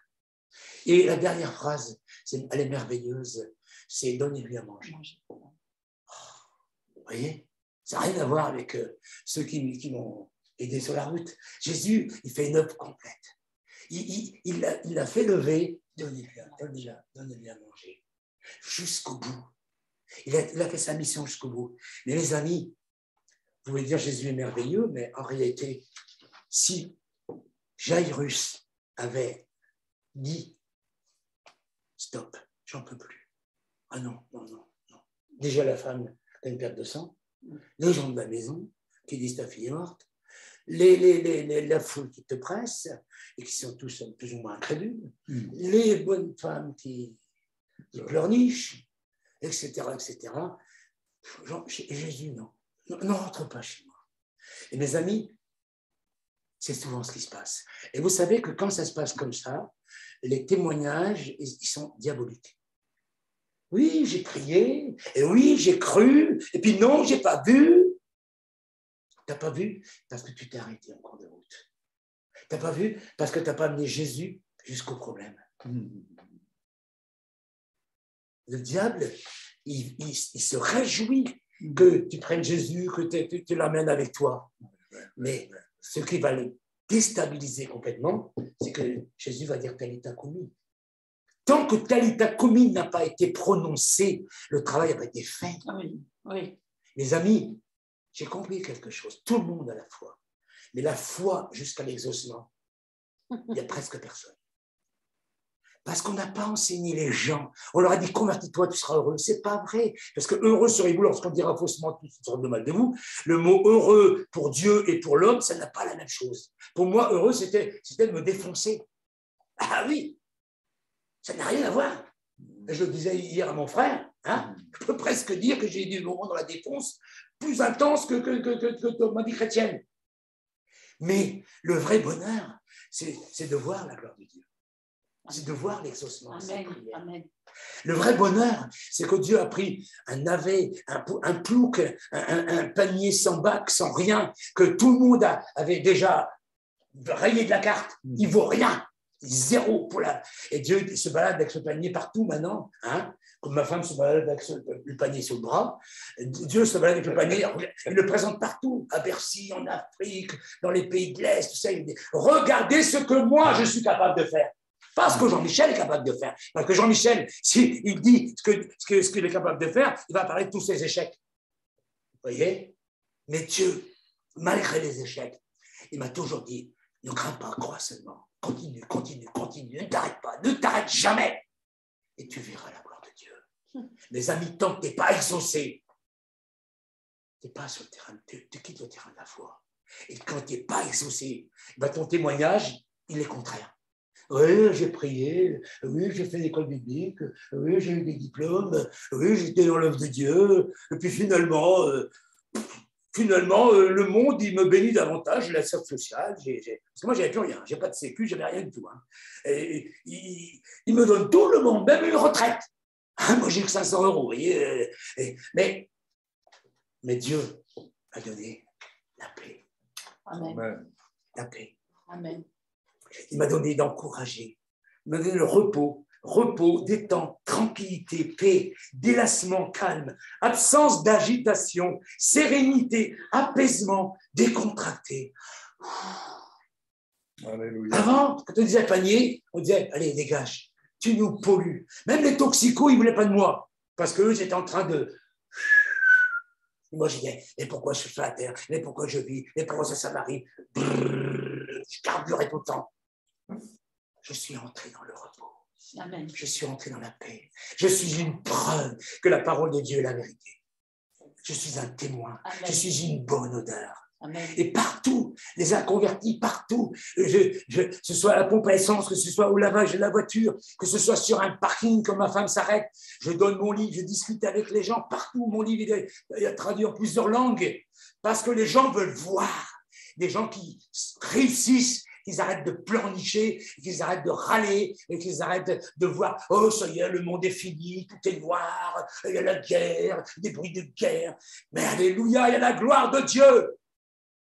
Et la dernière phrase, elle est merveilleuse, c'est « donnez-lui à manger ». Vous voyez, ça n'a rien à voir avec ceux qui m'ont aidé sur la route. Jésus, il fait une œuvre complète. Il l'a fait lever, donnez-lui à manger, jusqu'au bout. Il a fait sa mission jusqu'au bout. Mais les amis, vous pouvez dire Jésus est merveilleux, mais en réalité, si Jairus avait dit stop, j'en peux plus. Ah non. Déjà la femme a une perte de sang, les gens de la maison qui disent ta fille est morte, la foule qui te presse et qui sont tous plus ou moins incrédules, les bonnes femmes qui pleurnichent, etc. Jésus, non, rentre pas chez moi. Et mes amis, c'est souvent ce qui se passe. Et vous savez que quand ça se passe comme ça, les témoignages, ils sont diaboliques. Oui, j'ai prié, et oui, j'ai cru, et puis non, j'ai pas vu. T'as pas vu parce que tu t'es arrêté en cours de route. T'as pas vu parce que t'as pas amené Jésus jusqu'au problème. Le diable, il se réjouit que tu prennes Jésus, que tu l'amènes avec toi. Mais ce qui va le déstabiliser complètement, c'est que Jésus va dire Talita Koumi. Tant que Talita Koumi n'a pas été prononcé, le travail n'a pas été fait. Oui. Les amis, j'ai compris quelque chose. Tout le monde a la foi. Mais la foi jusqu'à l'exaucement, il n'y a presque personne. Parce qu'on n'a pas enseigné les gens. On leur a dit, convertis-toi, tu seras heureux. Ce n'est pas vrai. Parce que heureux serez-vous lorsqu'on dira faussement toutes sortes de mal de vous. Le mot heureux pour Dieu et pour l'homme, ça n'a pas la même chose. Pour moi, heureux, c'était de me défoncer. Ah oui, ça n'a rien à voir. Je le disais hier à mon frère, hein, je peux presque dire que j'ai eu des moments dans la défonce plus intenses que dans ma vie chrétienne. Mais le vrai bonheur, c'est de voir la gloire de Dieu. C'est de voir l'exaucement de ses prières. Amen. Le vrai bonheur, c'est que Dieu a pris un navet, un plouc, un panier sans bac, sans rien, que tout le monde avait déjà rayé de la carte. Il ne vaut rien. Zéro pour la... Et Dieu se balade avec ce panier partout maintenant, hein, comme ma femme se balade avec le panier sur le bras. Dieu se balade avec le panier, il le présente partout, à Bercy, en Afrique, dans les pays de l'Est, tout ça. Il dit, regardez ce que moi je suis capable de faire. Pas ce que Jean-Michel est capable de faire. Parce que Jean-Michel, s'il dit ce qu'il est capable de faire, il va parler de tous ses échecs. Vous voyez? Mais Dieu, malgré les échecs, il m'a toujours dit, ne crains pas, crois seulement. Continue, ne t'arrête jamais. Et tu verras la gloire de Dieu. Mes amis, tant que tu n'es pas exaucé, tu n'es pas sur le terrain, tu quittes le terrain de la foi. Et quand tu n'es pas exaucé, ton témoignage, il est contraire. Oui, j'ai prié, oui, j'ai fait l'école biblique, oui, j'ai eu des diplômes, oui, j'étais dans l'œuvre de Dieu, et puis finalement, le monde, il me bénit davantage, la sorte sociale, parce que moi, je n'avais plus rien, je n'avais pas de sécu, je n'avais rien du tout. Hein. Et, il me donne tout le monde, même une retraite. Moi, j'ai que 500 €, vous voyez. Mais Dieu m'a donné la paix. Amen. La paix. Amen. Il m'a donné d'encourager, il m'a donné le repos, détente, tranquillité, paix, délassement, calme, absence d'agitation, sérénité, apaisement, décontracté. Alléluia. Avant, quand on disait panier, on disait, allez, dégage, tu nous pollues. Même les toxicos, ils ne voulaient pas de moi, parce qu'eux, j'étais en train de... Moi, je disais, mais pourquoi je suis sur la terre, mais pourquoi je vis, mais pourquoi ça m'arrive. Je carburais tout le temps. Je suis entré dans le repos. Amen. Je suis entré dans la paix. Je suis une preuve que la parole de Dieu est la vérité. Je suis un témoin. Amen. Je suis une bonne odeur. Amen. Et partout, les inconvertis, partout, que ce soit à la pompe à essence, que ce soit au lavage de la voiture, que ce soit sur un parking quand ma femme s'arrête, je donne mon livre, je discute avec les gens partout. Mon livre il est traduit en plusieurs langues parce que les gens veulent voir des gens qui réussissent, qu'ils arrêtent de pleurnicher, qu'ils arrêtent de râler et qu'ils arrêtent de voir « Oh, ça y est, le monde est fini, tout est noir, il y a la guerre, des bruits de guerre. » Mais alléluia, il y a la gloire de Dieu.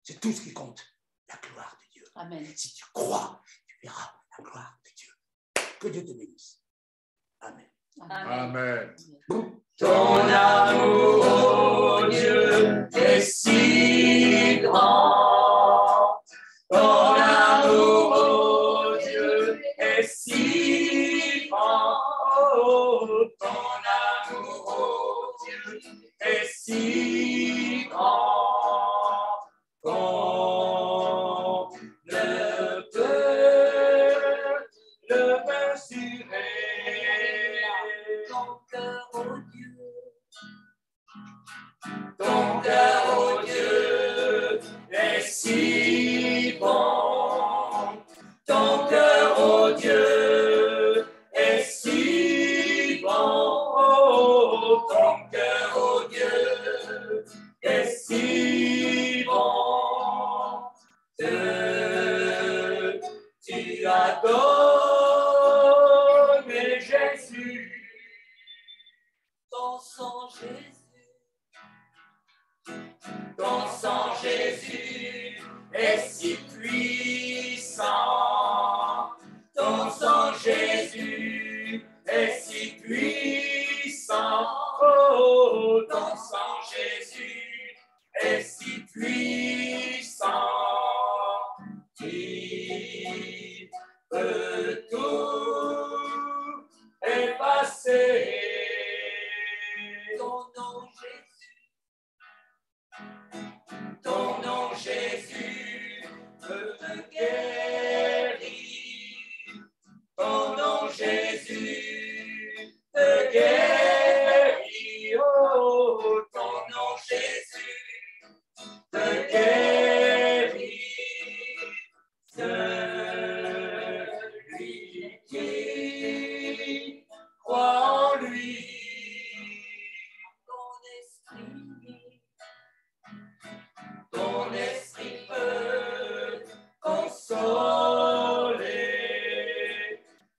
C'est tout ce qui compte, la gloire de Dieu. Amen. Si tu crois, tu verras la gloire de Dieu. Que Dieu te bénisse. Amen. Amen. Ton amour, oh Dieu, est si grand. Ton amour, oh Dieu, est si grand. Oh, ton amour, oh Dieu, est si grand qu'on ne peut le mesurer. Ton cœur, oh Dieu, ton cœur, oh Dieu, est si bon. Ton cœur, oh Dieu, est si bon. Oh, ton cœur, oh Dieu, est si bon. Tu as donné Jésus, ton sang Jésus, ton sang Jésus est si puissant. Ton sang Jésus est si puissant. Oh, ton sang Jésus est si puissant. Qui peut tout effacer. Ton nom Jésus, ton nom Jésus peut me guérir. Ton nom Jésus te guérit. Oh, ton nom Jésus te guérit. Celui qui croit en lui, ton esprit peut consoler,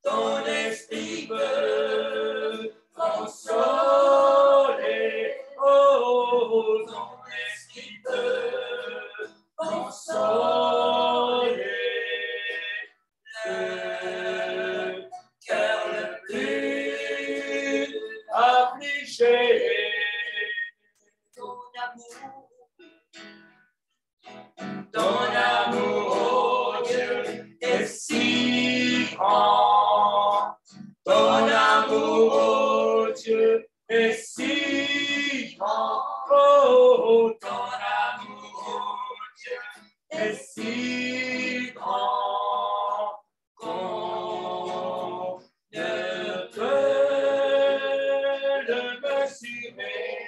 ton esprit peut consoler, oh, ton esprit peut consoler. Le cœur le plus affligé, ton amour, oh Dieu, est si grand. Ton amour, oh Dieu, est si grand. Oh, ton amour, oh Dieu, est si grand qu'on ne peut le mesurer.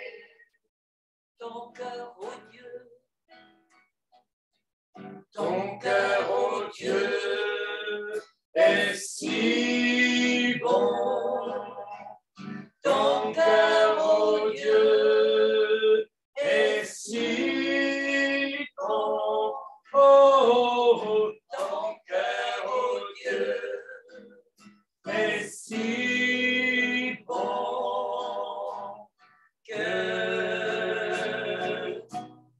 Ton cœur, oh Dieu, ton cœur, oh Dieu, est si bon. Ton cœur, oh Dieu, est si bon. Oh, ton cœur, oh Dieu, est si bon que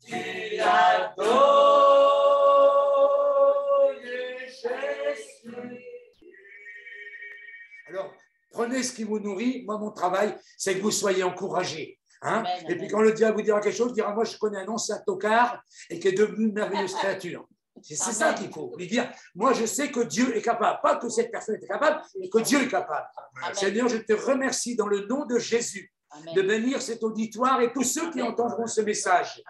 tu as donné Jésus. Alors, prenez ce qui vous nourrit. Moi, mon travail, c'est que vous soyez encouragés. Hein? Amen, et puis, quand le diable vous dira quelque chose, il dira, moi, je connais un ancien tocard et qui est devenu une merveilleuse créature. C'est ça qu'il faut lui dire. Moi, je sais que Dieu est capable. Pas que cette personne est capable, mais que Dieu est capable. Amen. Seigneur, je te remercie dans le nom de Jésus Amen. de bénir cet auditoire et tous ceux qui Amen. entendront ce message.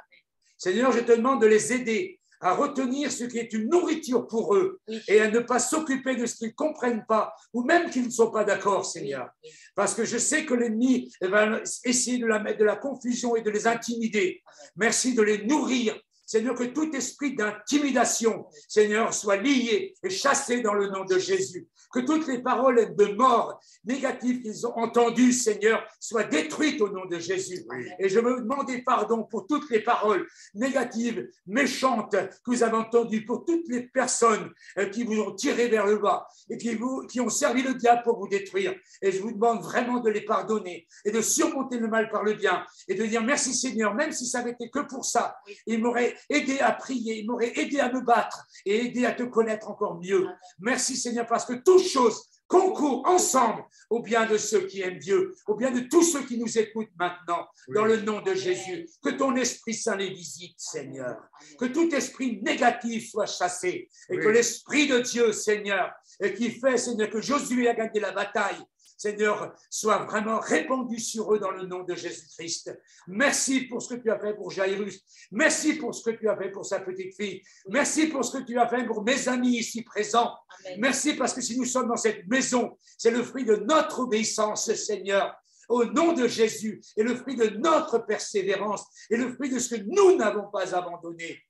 Seigneur, je te demande de les aider à retenir ce qui est une nourriture pour eux Oui. et à ne pas s'occuper de ce qu'ils ne comprennent pas ou même qu'ils ne sont pas d'accord, Seigneur. Oui. Parce que je sais que l'ennemi va essayer de mettre de la confusion et de les intimider. Amen. Merci de les nourrir. Seigneur, que tout esprit d'intimidation, Seigneur, soit lié et chassé dans le nom de Jésus. Que toutes les paroles de mort négatives qu'ils ont entendues, Seigneur, soient détruites au nom de Jésus. Oui. Et je veux demander pardon pour toutes les paroles négatives, méchantes que vous avez entendues, pour toutes les personnes qui vous ont tiré vers le bas et qui ont servi le diable pour vous détruire. Et je vous demande vraiment de les pardonner et de surmonter le mal par le bien et de dire merci Seigneur, même si ça n'avait été que pour ça, il m'aurait aidé à prier, il m'aurait aidé à me battre et aidé à te connaître encore mieux. Merci Seigneur, parce que toutes choses concourent ensemble au bien de ceux qui aiment Dieu, au bien de tous ceux qui nous écoutent maintenant, dans le nom de Jésus. Que ton Esprit Saint les visite, Seigneur. Que tout esprit négatif soit chassé et que l'Esprit de Dieu, Seigneur, et qui fait, Seigneur, que Josué a gagné la bataille, Seigneur, soit vraiment répandu sur eux dans le nom de Jésus-Christ. Merci pour ce que tu as fait pour Jairus. Merci pour ce que tu as fait pour sa petite fille. Merci pour ce que tu as fait pour mes amis ici présents. Amen. Merci parce que si nous sommes dans cette maison, c'est le fruit de notre obéissance, Seigneur, au nom de Jésus, et le fruit de notre persévérance, et le fruit de ce que nous n'avons pas abandonné.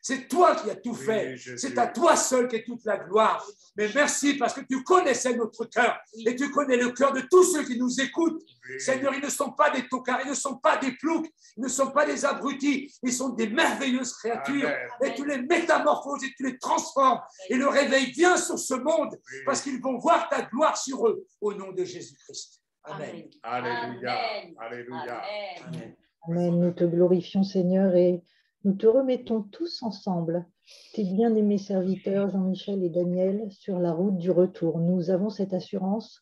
C'est toi qui as tout fait. C'est à toi seul qu'est toute la gloire. Mais merci parce que tu connaissais notre cœur et tu connais le cœur de tous ceux qui nous écoutent. Seigneur, ils ne sont pas des tocards, ils ne sont pas des ploucs, ils ne sont pas des abrutis. Ils sont des merveilleuses créatures. Et tu les métamorphoses et tu les transformes. Et le réveil vient sur ce monde parce qu'ils vont voir ta gloire sur eux au nom de Jésus-Christ. Amen. Alléluia. Alléluia. Amen. Amen. Nous te glorifions, Seigneur, et nous te remettons tous ensemble, tes bien-aimés serviteurs Jean-Michel et Daniel, sur la route du retour. Nous avons cette assurance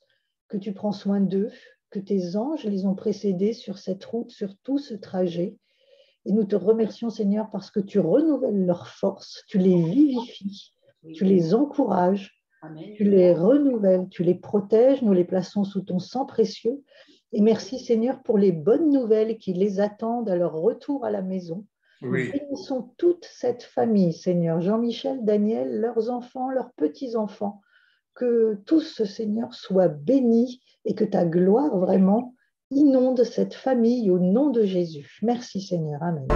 que tu prends soin d'eux, que tes anges les ont précédés sur cette route, sur tout ce trajet. Et nous te remercions, Seigneur, parce que tu renouvelles leurs forces, tu les vivifies, tu les encourages, tu les renouvelles, tu les protèges. Nous les plaçons sous ton sang précieux. Et merci, Seigneur, pour les bonnes nouvelles qui les attendent à leur retour à la maison. Oui. Bénissons toute cette famille, Seigneur, Jean-Michel, Daniel, leurs enfants, leurs petits-enfants, que tous, Seigneur, soient bénis et que ta gloire vraiment inonde cette famille au nom de Jésus. Merci, Seigneur. Amen.